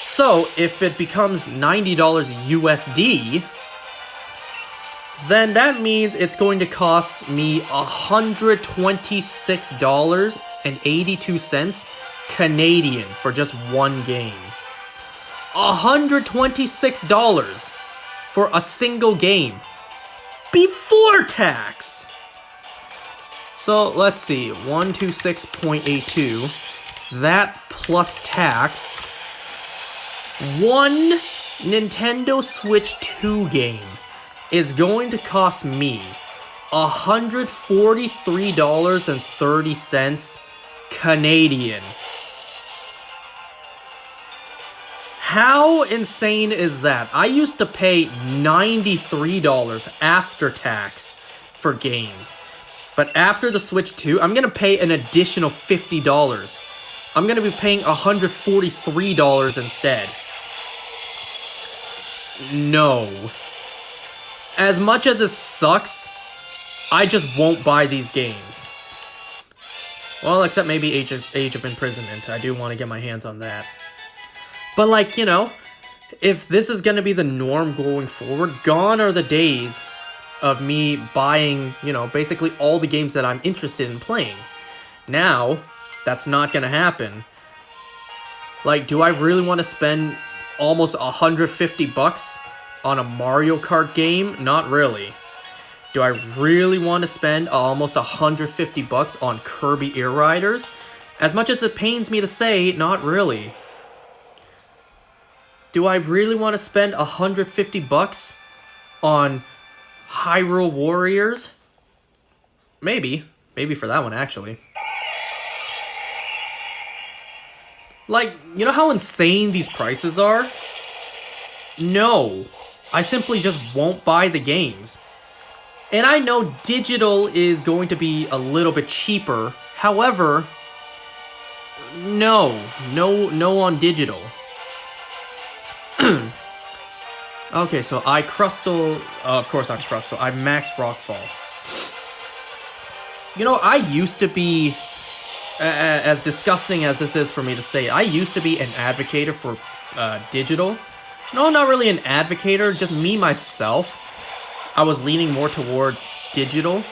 Speaker 1: So, if it becomes $90 USD, then that means it's going to cost me $126.82 Canadian for just one game. $126 for a single game before tax. So let's see, 126.82. That plus tax. One Nintendo Switch 2 game is going to cost me $143.30 Canadian. How insane is that? I used to pay $93 after tax for games. But after the Switch 2, I'm going to pay an additional $50. I'm going to be paying $143 instead. No. As much as it sucks, I just won't buy these games. Well, except maybe Age of Imprisonment. I do want to get my hands on that. But like, you know, if this is going to be the norm going forward, gone are the days of me buying, you know, basically all the games that I'm interested in playing. Now, that's not going to happen. Like, do I really want to spend almost $150 on a Mario Kart game? Not really. Do I really want to spend almost $150 on Kirby Air Riders? As much as it pains me to say, not really. Do I really want to spend $150 on Hyrule Warriors? Maybe. Maybe for that one, actually. Like, you know how insane these prices are? No. I simply just won't buy the games. And I know digital is going to be a little bit cheaper. However, no on digital. Okay, so I Crustle... of course I'm Crustle. I Max Rockfall. You know, I used to be... as disgusting as this is for me to say, I used to be an advocate for digital. No, not really an advocate, just me, myself. I was leaning more towards digital.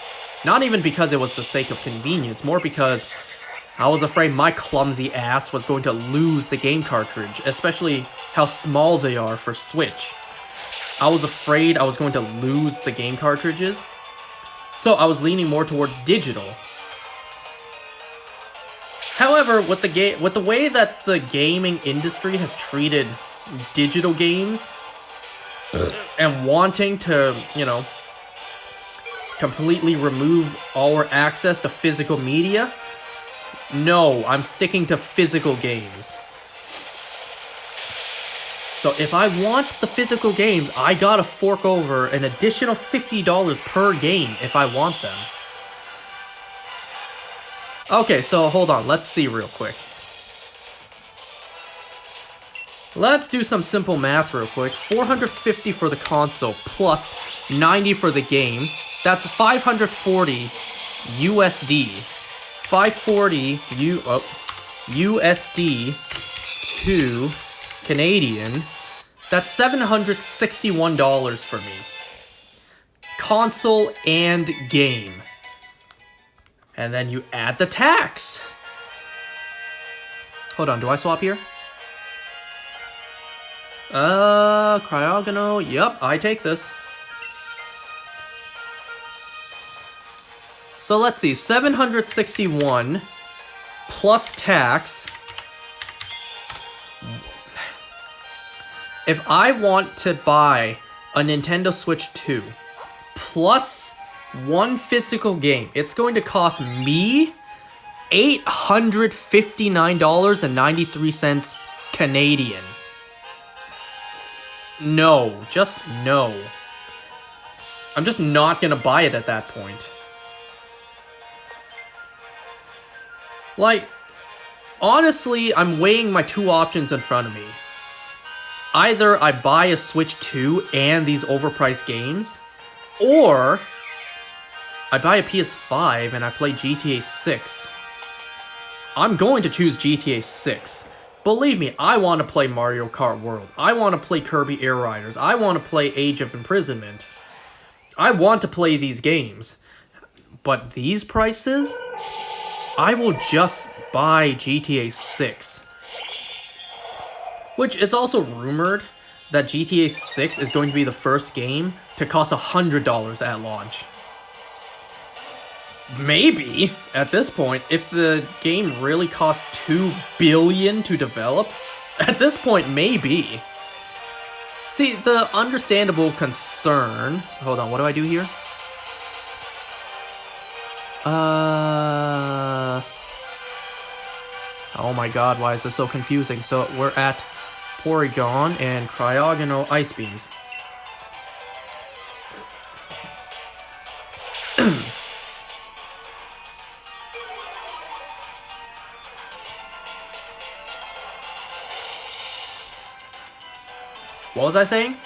Speaker 1: Not even because it was the sake of convenience, more because I was afraid my clumsy ass was going to lose the game cartridge, especially how small they are for Switch. I was afraid I was going to lose the game cartridges, so I was leaning more towards digital. However, with the way that the gaming industry has treated digital games, and wanting to, you know, completely remove our access to physical media, no, I'm sticking to physical games. So if I want the physical games, I gotta fork over an additional $50 per game if I want them. Okay, so hold on, let's see real quick. Let's do some simple math real quick. 450 for the console plus 90 for the game. That's 540 USD. 540 USD to Canadian. That's $761 for me. Console and game. And then you add the tax. Hold on, do I swap here? Cryogono. Yep, I take this. So let's see, 761 plus tax. If I want to buy a Nintendo Switch 2, plus one physical game, it's going to cost me $859.93 Canadian. No, just no. I'm just not gonna buy it at that point. Like, honestly, I'm weighing my two options in front of me. Either I buy a Switch 2 and these overpriced games, or I buy a PS5 and I play GTA 6. I'm going to choose GTA 6. Believe me, I want to play Mario Kart World. I want to play Kirby Air Riders. I want to play Age of Imprisonment. I want to play these games. But these prices, I will just buy GTA 6. Which, it's also rumored that GTA 6 is going to be the first game to cost $100 at launch. Maybe, at this point, if the game really costs $2 billion to develop, at this point, maybe. See, the understandable concern... Hold on, what do I do here? Oh my god, why is this so confusing? So, we're at Porygon and Cryogonal Ice Beams. What was I saying?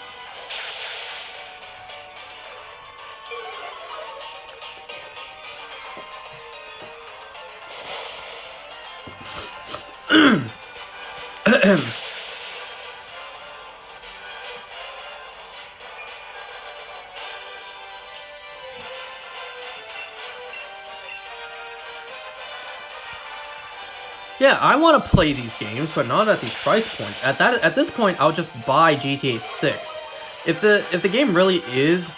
Speaker 1: Yeah, I want to play these games, but not at these price points. At this point, I'll just buy GTA 6. If the game really is,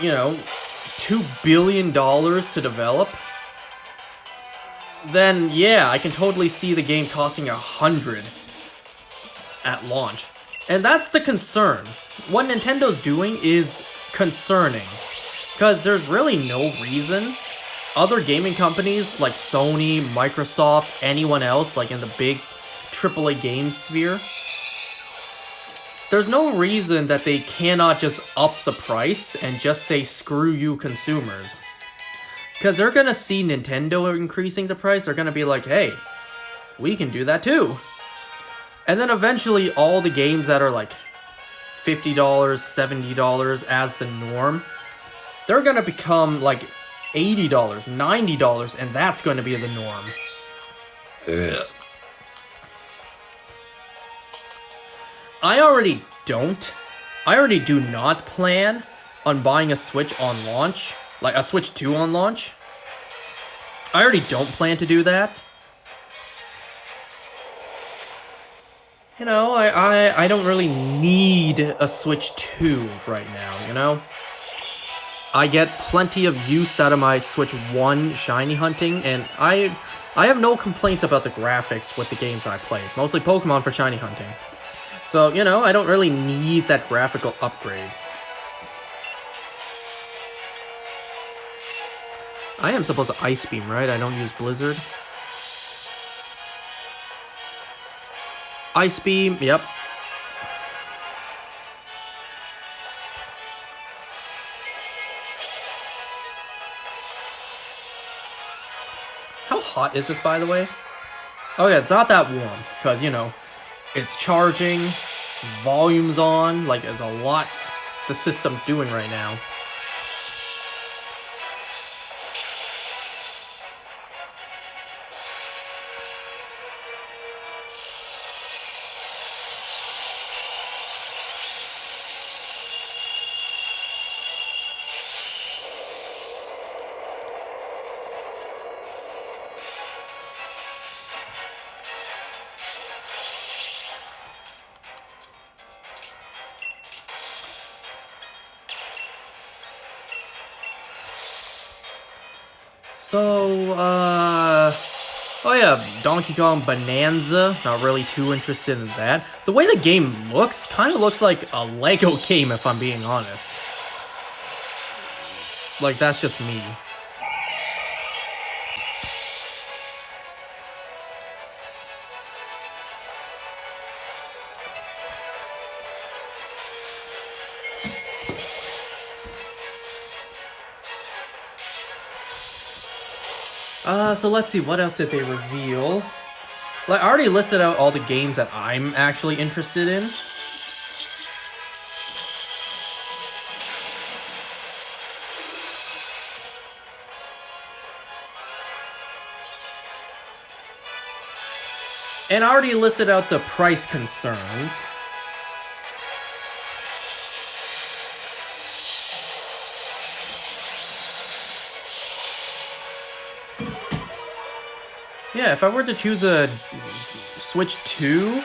Speaker 1: you know, $2 billion to develop, then yeah, I can totally see the game costing $100 at launch. And that's the concern. What Nintendo's doing is concerning, because there's really no reason other gaming companies like Sony, Microsoft, anyone else like in the big AAA game sphere, there's no reason that they cannot just up the price and just say screw you consumers. Because they're gonna see Nintendo increasing the price, they're gonna be like, hey, we can do that too. And then eventually all the games that are like $50, $70 as the norm, they're gonna become like $80, $90, and that's going to be the norm. Ugh. I already do not plan on buying a Switch on launch, like a Switch 2 on launch. I already don't plan to do that. You know, I don't really need a Switch 2 right now, you know? I get plenty of use out of my Switch 1 shiny hunting, and I have no complaints about the graphics with the games I play. Mostly Pokemon for shiny hunting. So, you know, I don't really need that graphical upgrade. I am supposed to Ice Beam, right? I don't use Blizzard. Ice Beam, yep. How hot is this, by the way? Oh yeah, it's not that warm, because, you know, it's charging, volume's on, like, it's a lot the system's doing right now. So, oh yeah, Donkey Kong Bonanza, not really too interested in that. The way the game looks, kind of looks like a Lego game, if I'm being honest. Like, that's just me. So let's see, what else did they reveal? Like, I already listed out all the games that I'm actually interested in. And I already listed out the price concerns. Yeah, if I were to choose a Switch 2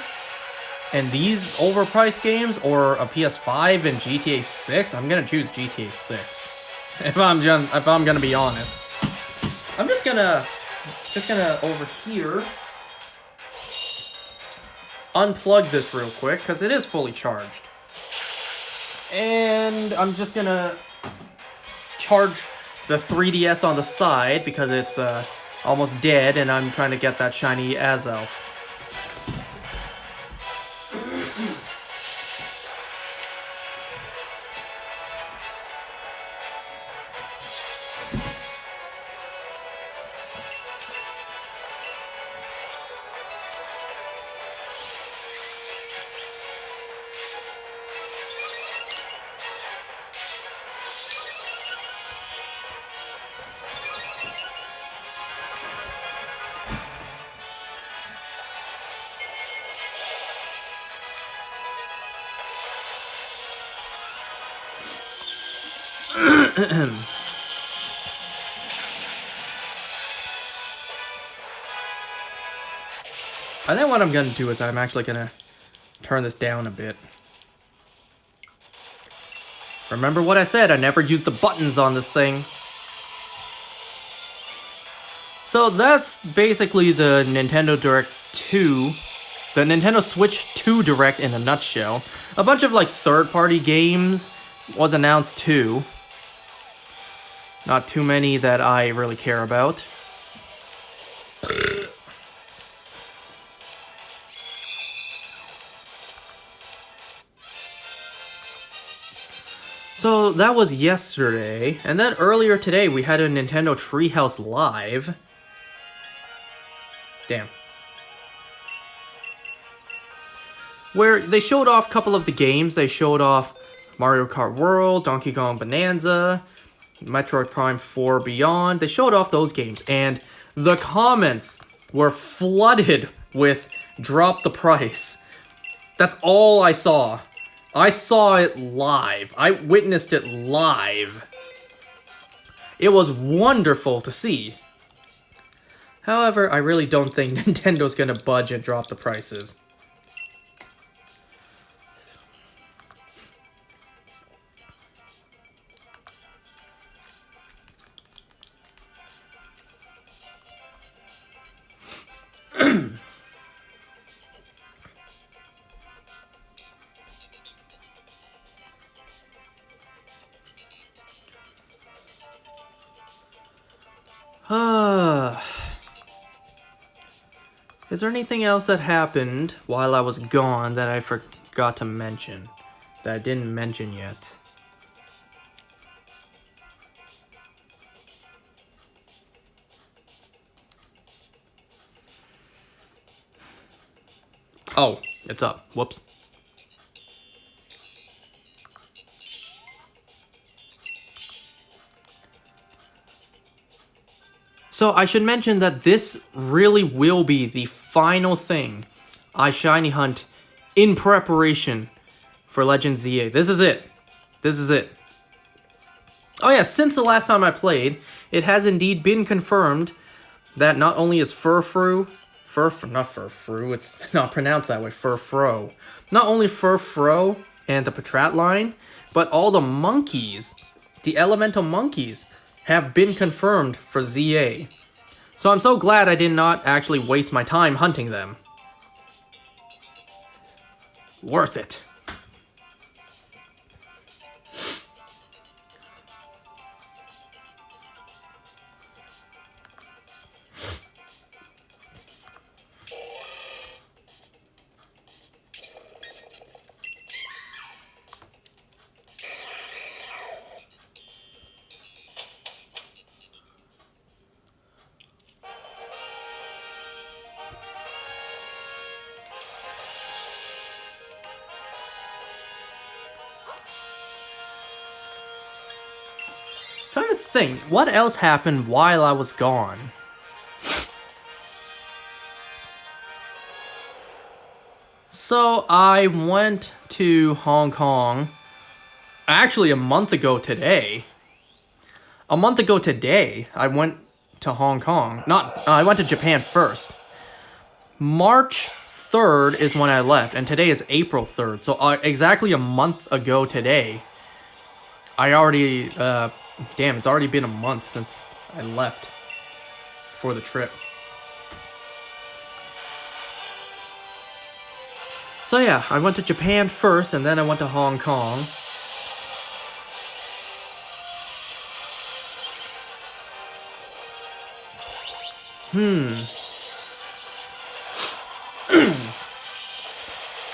Speaker 1: and these overpriced games, or a PS5 and GTA 6, I'm gonna choose GTA 6. If I'm gonna be honest. I'm just gonna over here unplug this real quick, because it is fully charged. And I'm just gonna charge the 3DS on the side, because it's almost dead, and I'm trying to get that shiny Azelf. I think what I'm gonna do is I'm actually gonna turn this down a bit. Remember what I said, I never use the buttons on this thing. So that's basically the Nintendo Direct 2, the Nintendo Switch 2 Direct in a nutshell. A bunch of like third-party games was announced too. Not too many that I really care about. So that was yesterday, and then earlier today we had a Nintendo Treehouse Live. Damn. Where they showed off a couple of the games. They showed off Mario Kart World, Donkey Kong Bonanza, Metroid Prime 4 Beyond. They showed off those games, and the comments were flooded with drop the price. That's all I saw. I saw it live. I witnessed it live. It was wonderful to see. However, I really don't think Nintendo's gonna budge and drop the prices. Is there anything else that happened while I was gone that I forgot to mention? That I didn't mention yet? Oh, it's up. Whoops. So I should mention that this really will be the final thing I shiny hunt in preparation for Legend ZA. This is it. This is it. Oh yeah, since the last time I played, it has indeed been confirmed that not only is Furfrou, it's not pronounced that way, Furfrou. Not only Furfrou and the Patrat line, but all the monkeys, the elemental monkeys, have been confirmed for ZA. So I'm so glad I did not actually waste my time hunting them. Worth it. Trying to think, what else happened while I was gone? So I went to Hong Kong actually a month ago today. A month ago today, I went to Hong Kong. I went to Japan first. March 3rd is when I left, and today is April 3rd. So exactly a month ago today, I already, damn, it's already been a month since I left for the trip. So yeah, I went to Japan first, and then I went to Hong Kong.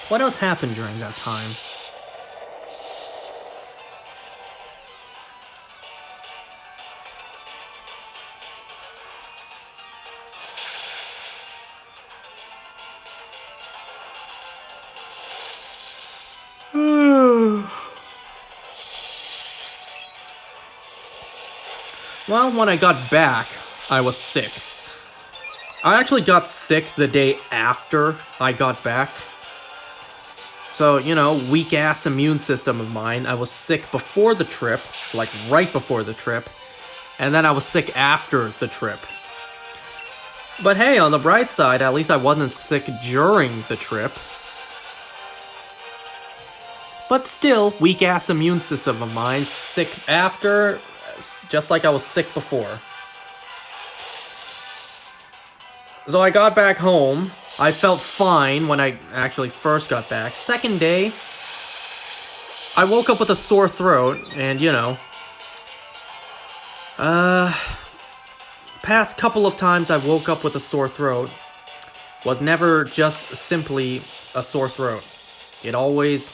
Speaker 1: What else happened during that time? Well, when I got back, I was sick. I actually got sick the day after I got back. So, you know, weak-ass immune system of mine. I was sick before the trip, like right before the trip. And then I was sick after the trip. But hey, on the bright side, at least I wasn't sick during the trip. But still, weak-ass immune system of mine, sick after, just like I was sick before. So I got back home. I felt fine when I actually first got back. Second day, I woke up with a sore throat, and you know, past couple of times I woke up with a sore throat was never just simply a sore throat. It always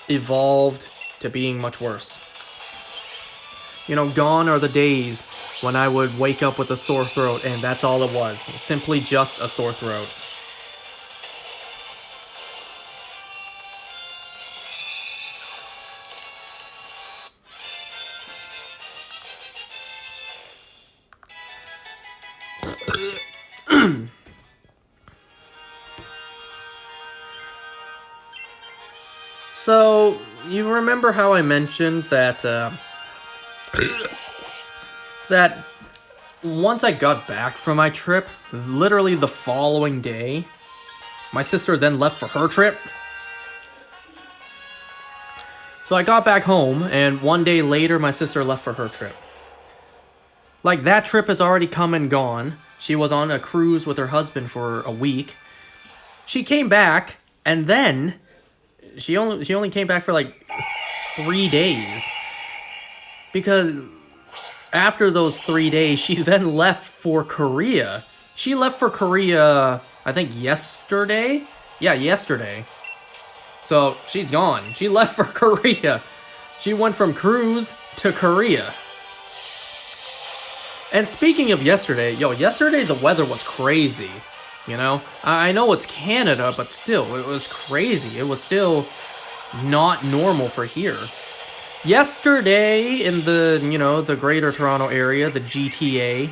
Speaker 1: evolved to being much worse. You know, gone are the days when I would wake up with a sore throat and that's all it was. Simply just a sore throat. So, you remember how I mentioned that, that once I got back from my trip, literally the following day, my sister then left for her trip? So I got back home, and one day later, my sister left for her trip. Like, that trip has already come and gone. She was on a cruise with her husband for a week. She came back, and then she only came back for like 3 days. Because after those 3 days, she then left for Korea. She left for Korea, I think yesterday? Yeah, yesterday. So, she's gone. She left for Korea. She went from cruise to Korea. And speaking of yesterday, yesterday the weather was crazy. You know? I know it's Canada, but still, it was crazy. It was still not normal for here. Yesterday, in the, you know, the Greater Toronto Area, the GTA,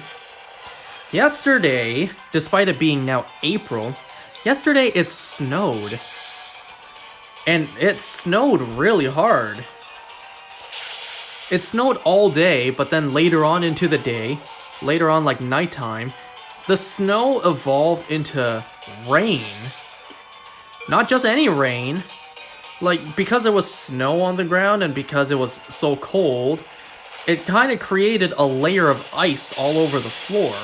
Speaker 1: yesterday, despite it being now April, yesterday it snowed. And it snowed really hard. It snowed all day, but then later on into the day, later on like nighttime, the snow evolved into rain. Not just any rain. Like, because there was snow on the ground and because it was so cold, it kind of created a layer of ice all over the floor.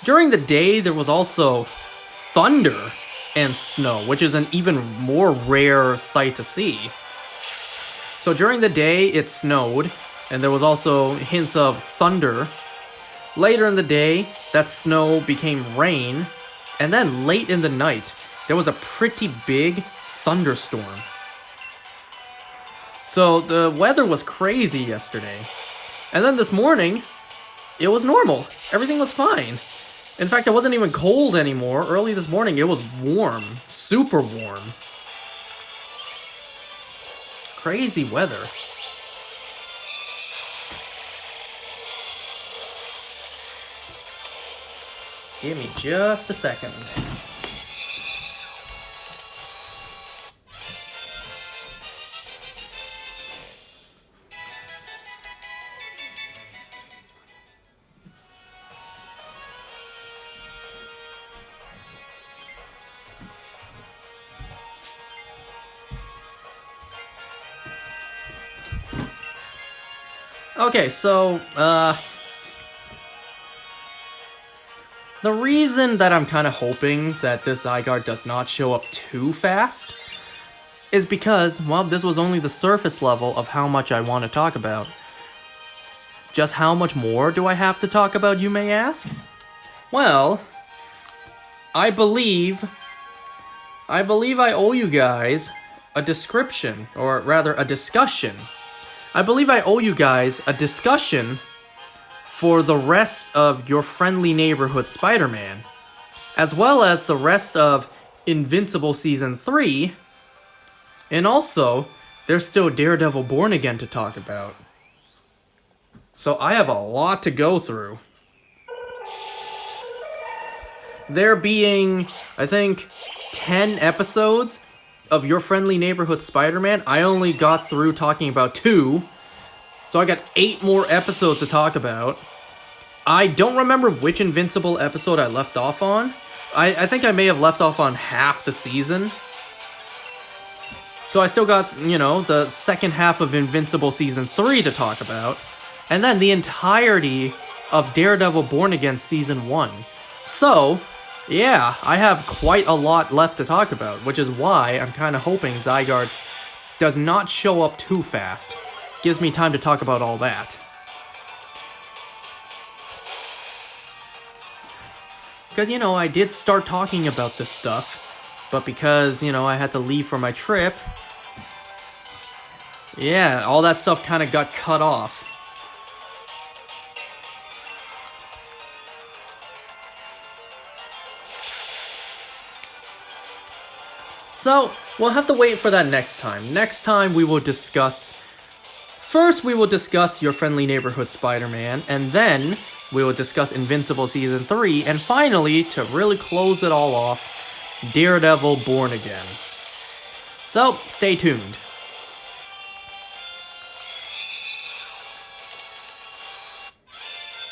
Speaker 1: During the day, there was also thunder and snow, which is an even more rare sight to see. So during the day, it snowed, and there was also hints of thunder. Later in the day, that snow became rain, and then late in the night, there was a pretty big thunderstorm. So the weather was crazy yesterday. And then this morning, it was normal. Everything was fine. In fact, it wasn't even cold anymore. Early this morning, it was warm. Super warm. Crazy weather. Give me just a second. Okay, so, the reason that I'm kind of hoping that this Zygarde does not show up too fast is because, well, this was only the surface level of how much I want to talk about. Just how much more do I have to talk about, you may ask? Well, I believe I owe you guys a description, or rather a discussion. I believe I owe you guys a discussion for the rest of Your Friendly Neighborhood Spider-Man, as well as the rest of Invincible Season 3, and also, there's still Daredevil Born Again to talk about. So I have a lot to go through. There being, I think, 10 episodes of Your Friendly Neighborhood Spider-Man, I only got through talking about 2. So I got 8 more episodes to talk about. I don't remember which Invincible episode I left off on. I think I may have left off on half the season. So I still got, you know, the second half of Invincible Season 3 to talk about. And then the entirety of Daredevil Born Again Season 1. So, yeah, I have quite a lot left to talk about, which is why I'm kind of hoping Zygarde does not show up too fast. Gives me time to talk about all that. Because, you know, I did start talking about this stuff, but because, you know, I had to leave for my trip, yeah, all that stuff kind of got cut off. So, we'll have to wait for that next time. Next time we will discuss... First, we will discuss Your Friendly Neighborhood Spider-Man, and then we will discuss Invincible Season 3, and finally, to really close it all off, Daredevil Born Again. So, stay tuned.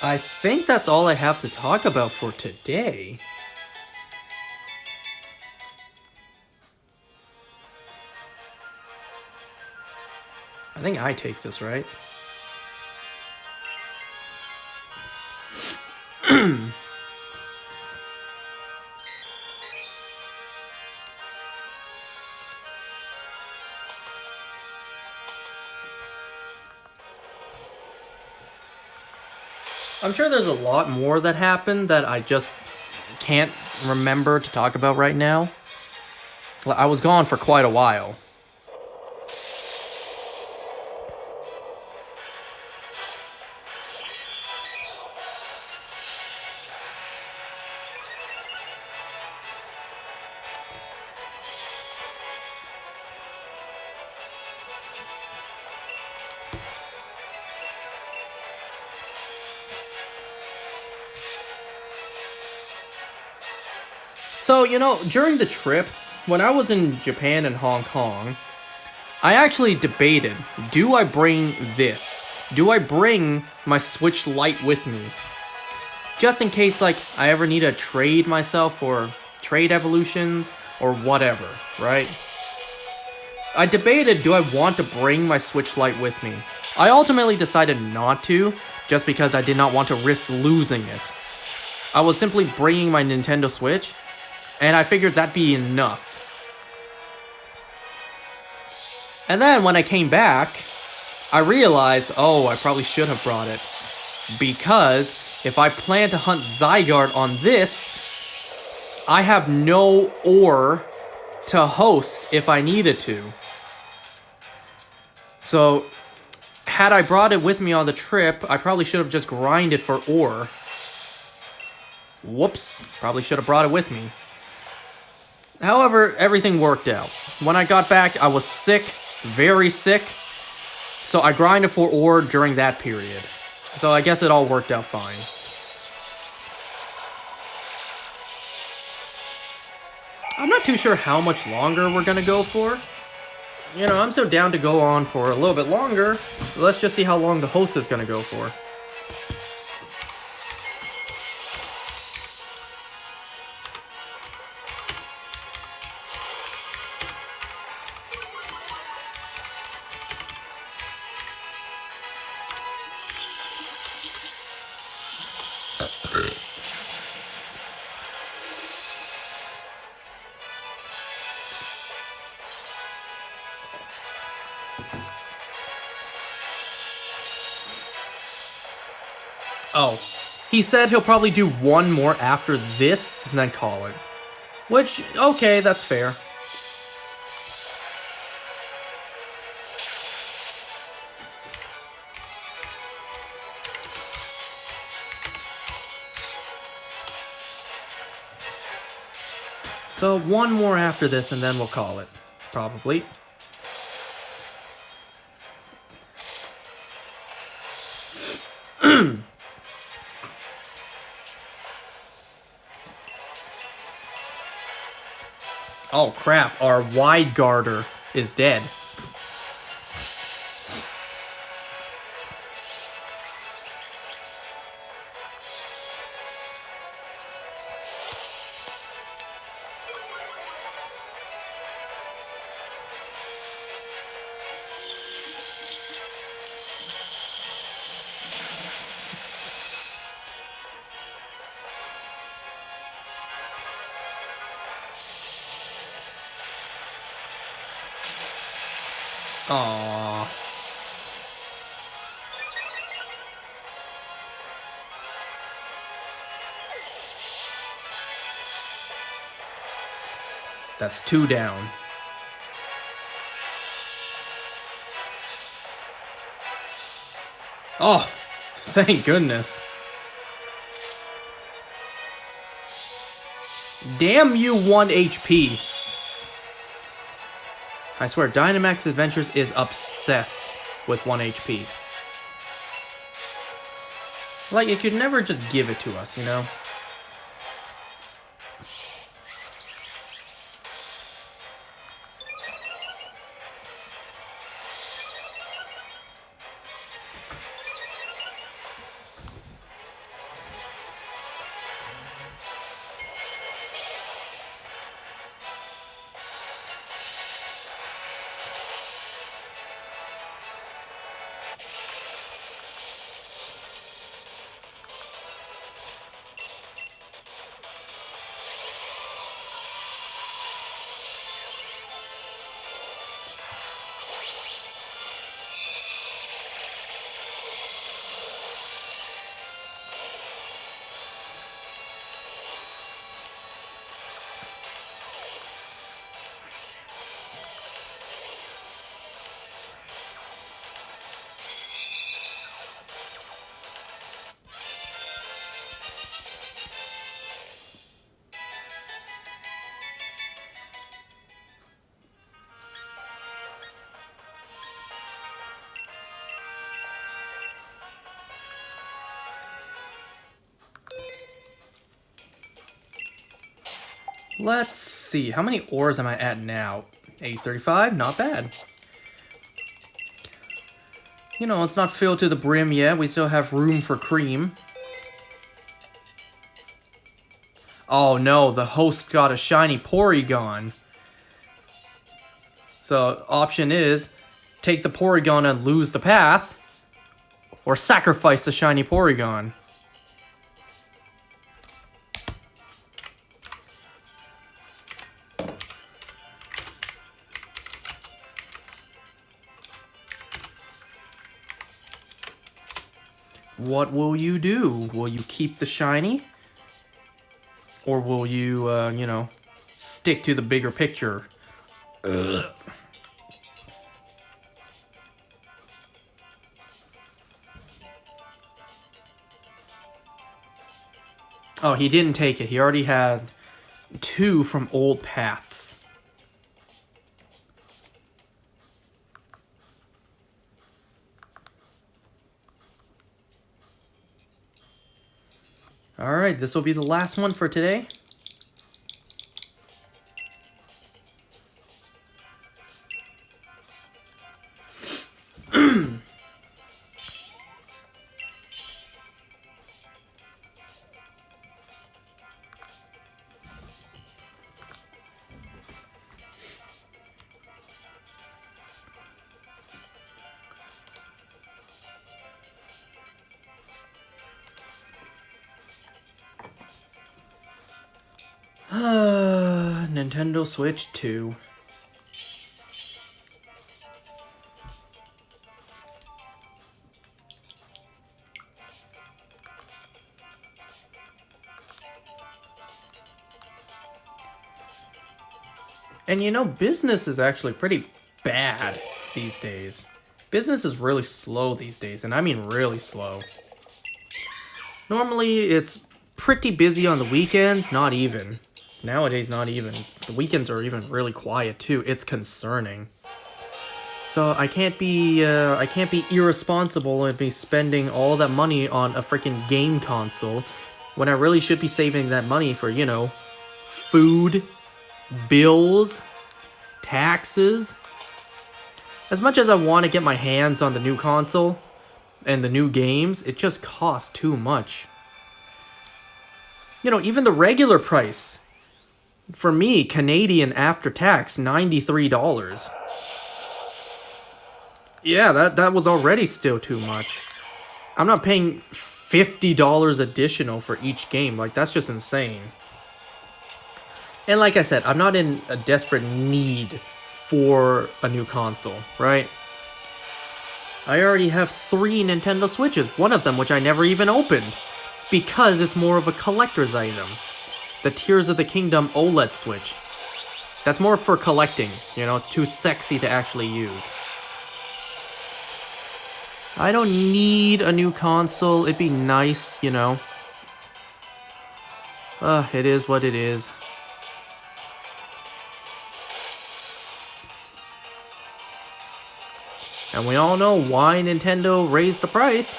Speaker 1: I think that's all I have to talk about for today. I think I take this, right? I'm sure there's a lot more that happened that I just can't remember to talk about right now. I was gone for quite a while. So, you know, during the trip, when I was in Japan and Hong Kong, I actually debated, do I bring this? Do I bring my Switch Lite with me? Just in case, like, I ever need to trade myself for trade evolutions or whatever, right? I debated, do I want to bring my Switch Lite with me? I ultimately decided not to, just because I did not want to risk losing it. I was simply bringing my Nintendo Switch, and I figured that'd be enough. And then when I came back, I realized, oh, I probably should have brought it. Because if I plan to hunt Zygarde on this, I have no ore to host if I needed to. So, had I brought it with me on the trip, I probably should have just grinded for ore. Whoops, probably should have brought it with me. However, everything worked out. When I got back, I was sick, very sick, so I grinded for ore during that period. So I guess it all worked out fine. not too sure how much longer we're gonna go for. You know, I'm so down to go on for a little bit longer. Let's just see how long the host is gonna go for. Oh, he said he'll probably do one more after this and then call it. Which, okay, that's fair. So one more after this and then we'll call it. Probably. Oh crap, our Zygarde is dead. Aww. That's 2 down. Oh, thank goodness. Damn you, 1 HP. I swear, Dynamax Adventures is obsessed with 1 HP. Like, it could never just give it to us, you know? Let's see, how many ores am I at now? 835, not bad. You know, it's not filled to the brim yet, we still have room for cream. Oh no, the host got a shiny Porygon. So, option is, take the Porygon and lose the path, or sacrifice the shiny Porygon. What will you do? Will you keep the shiny? Or will you, you know, stick to the bigger picture? Ugh. Oh, he didn't take it. He already had 2 from old paths. Alright, this will be the last one for today. Nintendo Switch 2. And you know, business is actually pretty bad these days. Business is really slow these days, and I mean really slow. Normally, it's pretty busy on the weekends, not even. Nowadays, not even. The weekends are even really quiet too. It's concerning. So I can't be irresponsible and be spending all that money on a freaking game console when I really should be saving that money for, you know, food, bills, taxes. As much as I want to get my hands on the new console and the new games, it just costs too much. You know, even the regular price, for me, Canadian after tax, $93. Yeah, that was already still too much. I'm not paying $50 additional for each game. Like, that's just insane. And like I said, I'm not in a desperate need for a new console, right? I already have 3 Nintendo Switches, one of them which I never even opened, because it's more of a collector's item. The Tears of the Kingdom OLED Switch. That's more for collecting, you know, it's too sexy to actually use. I don't need a new console, it'd be nice, you know. It is what it is. And we all know why Nintendo raised the price.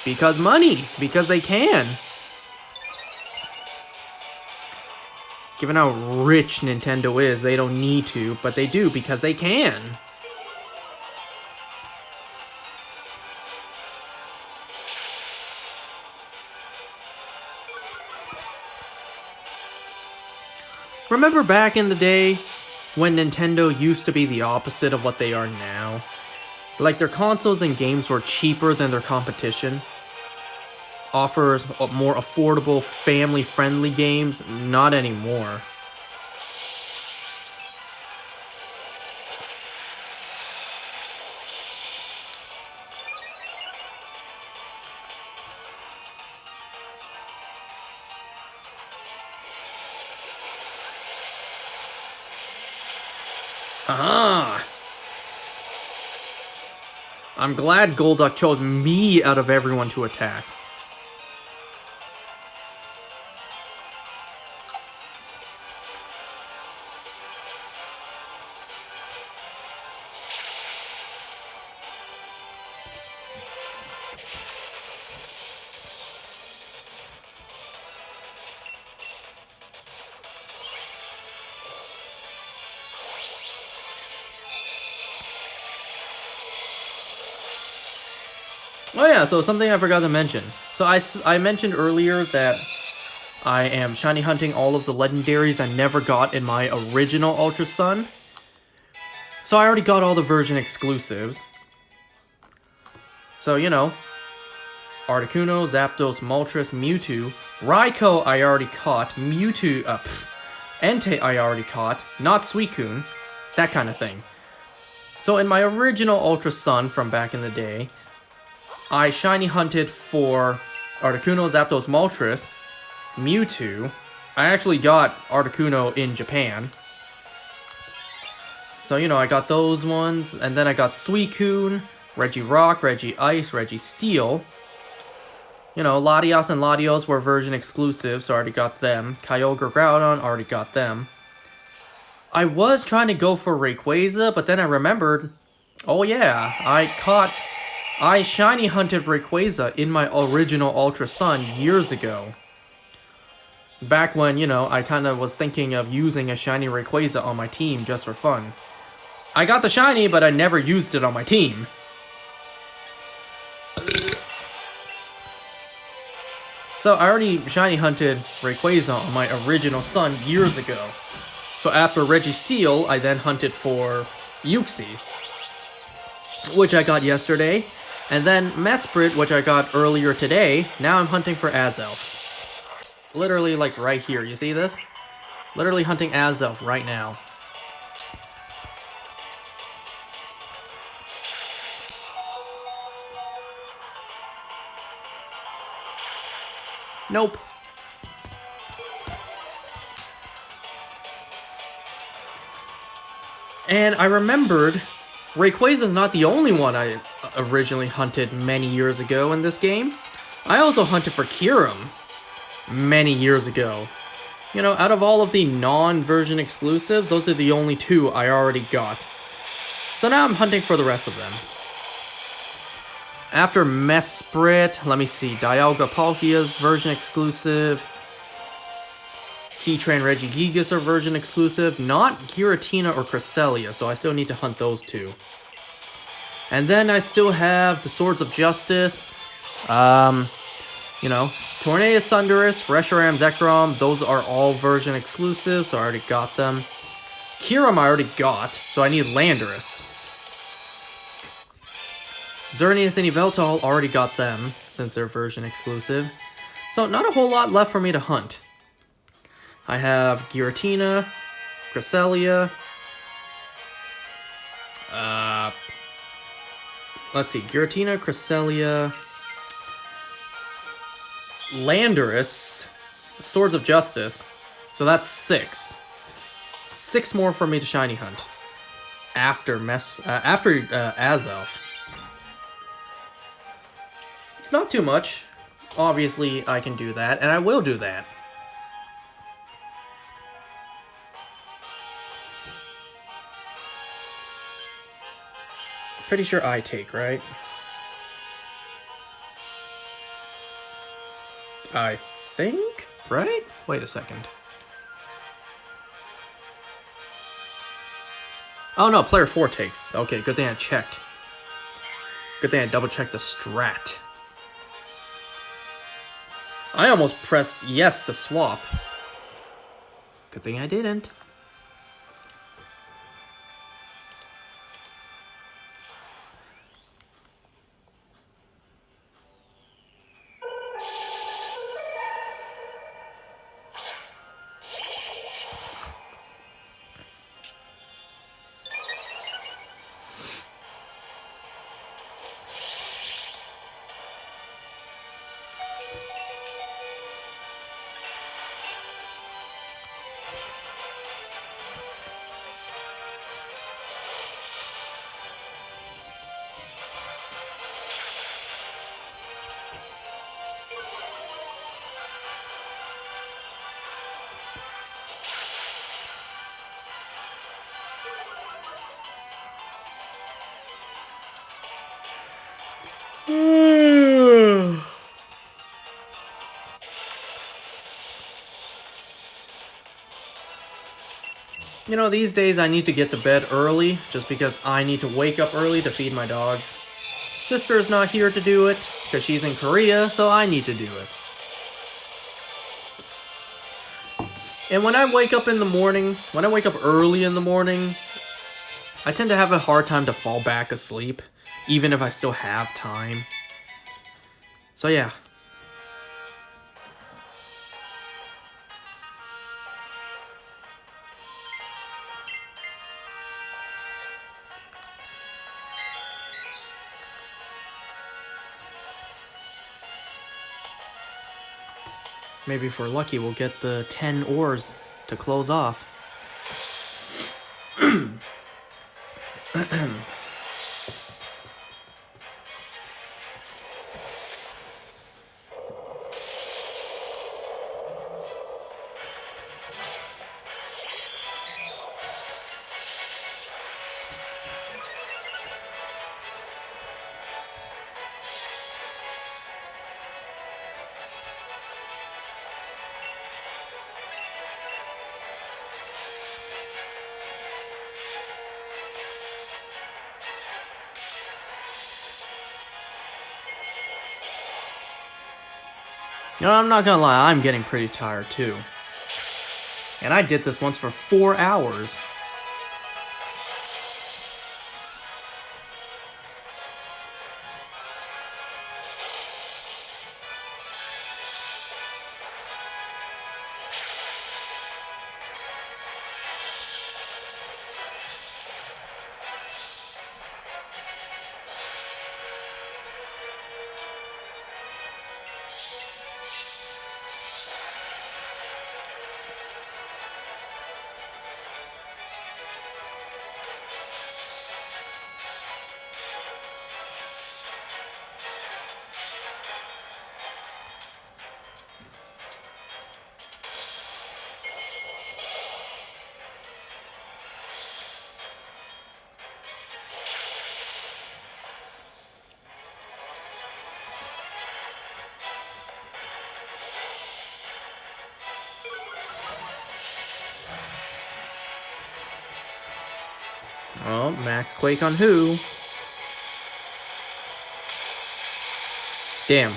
Speaker 1: Because money. Because they can. Given how rich Nintendo is, they don't need to, but they do because they can. Remember back in the day when Nintendo used to be the opposite of what they are now? Like, their consoles and games were cheaper than their competition. Offers more affordable, family-friendly games. Not anymore. Aha! I'm glad Golduck chose me out of everyone to attack. Oh yeah, so something I forgot to mention. So I mentioned earlier that I am shiny hunting all of the legendaries I never got in my original Ultra Sun. So I already got all the version exclusives. So, you know, Articuno, Zapdos, Moltres, Mewtwo, Raikou I already caught, Mewtwo, Entei I already caught, not Suicune, that kind of thing. So in my original Ultra Sun from back in the day, I shiny hunted for Articuno, Zapdos, Moltres, Mewtwo. I actually got Articuno in Japan. So, you know, I got those ones. And then I got Suicune, Regirock, Regice, Registeel. You know, Latias and Latios were version exclusive, so I already got them. Kyogre, Groudon, already got them. I was trying to go for Rayquaza, but then I remembered, oh yeah, I shiny hunted Rayquaza in my original Ultra Sun years ago. Back when, you know, I kind of was thinking of using a shiny Rayquaza on my team just for fun. I got the shiny, but I never used it on my team. So I already shiny hunted Rayquaza on my original Sun years ago. So after Registeel, I then hunted for Uxie, which I got yesterday. And then Mesprit, which I got earlier today. Now I'm hunting for Azelf. Literally, like, right here. You see this? Literally hunting Azelf right now. Nope. And I remembered Rayquaza's not the only one I originally hunted many years ago in this game. I also hunted for Kyurem many years ago. You know, out of all of the non-version exclusives, those are the only two I already got. So now I'm hunting for the rest of them. After Mesprit, let me see, Dialga Palkia's version exclusive. Heatran Regigigas are version exclusive. Not Giratina or Cresselia, so I still need to hunt those two. And then I still have the Swords of Justice. You know, Tornadus Sundurus, Reshiram, Zekrom, those are all version exclusive, so I already got them. Kyurem I already got, so I need Landorus. Xerneas and Yveltal already got them, since they're version exclusive. So not a whole lot left for me to hunt. I have Giratina, Cresselia. Let's see, Giratina, Cresselia, Landorus, Swords of Justice. So that's 6. 6 more for me to shiny hunt. After Azelf. It's not too much. Obviously, I can do that, and I will do that. Pretty sure I take, right? I think, right? Wait a second. Oh no, player 4 takes. Okay, good thing I checked. Good thing I double checked the strat. I almost pressed yes to swap. Good thing I didn't. You know, these days I need to get to bed early, just because I need to wake up early to feed my dogs. Sister's not here to do it, because she's in Korea, so I need to do it. And when I wake up in the morning, when I wake up early in the morning, I tend to have a hard time to fall back asleep, even if I still have time. So yeah. Maybe if we're lucky, we'll get the 10 ores to close off. You know, I'm not gonna lie, I'm getting pretty tired too. And I did this once for 4 hours. Oh, Max Quake on who? Damn.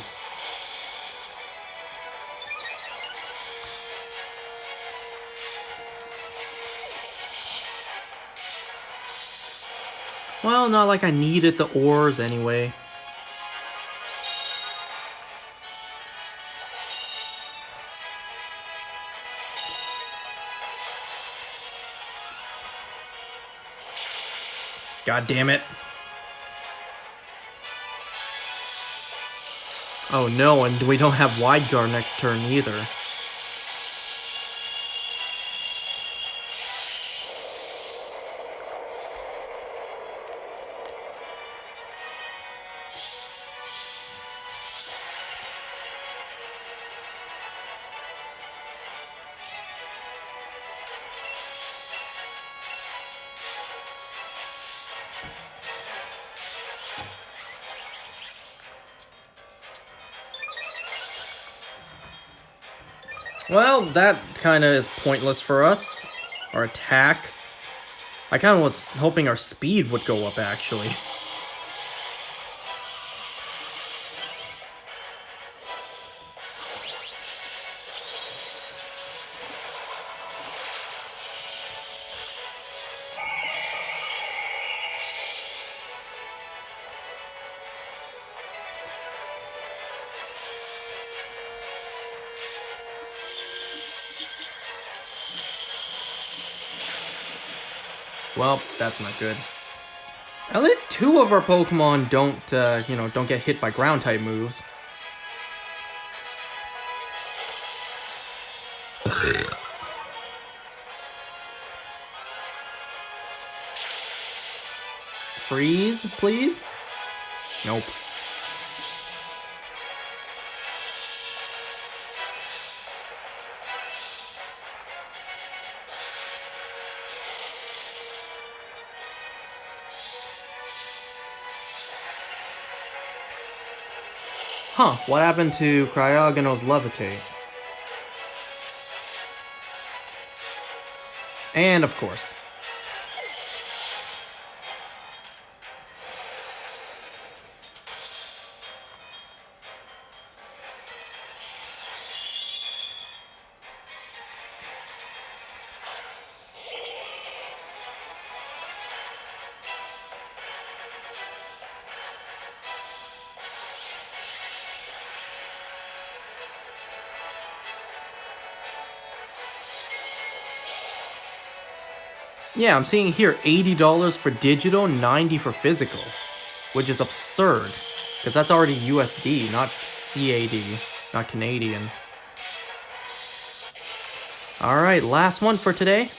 Speaker 1: Well, not like I needed the ores anyway. God damn it. Oh no, and we don't have Zygarde next turn either. Well, that kind of is pointless for us. Our attack. I kind of was hoping our speed would go up, actually. Well, that's not good. At least 2 of our Pokemon don't get hit by ground-type moves. Freeze, please? Nope. Huh, what happened to Cryogonal's Levitate? And of course. Yeah, I'm seeing here $80 for digital, $90 for physical, which is absurd, because that's already USD, not CAD, not Canadian. Alright, last one for today.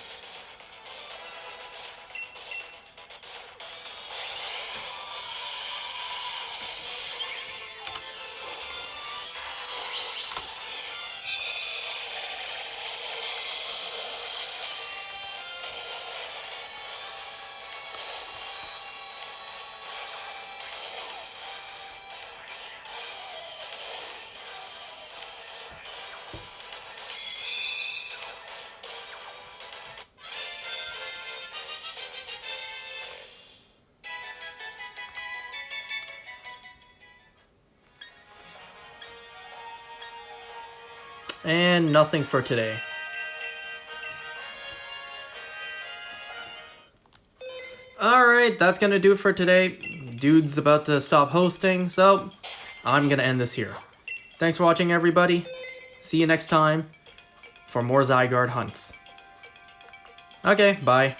Speaker 1: And nothing for today. Alright, that's gonna do it for today. Dude's about to stop hosting, so I'm gonna end this here. Thanks for watching, everybody. See you next time for more Zygarde hunts. Okay, bye.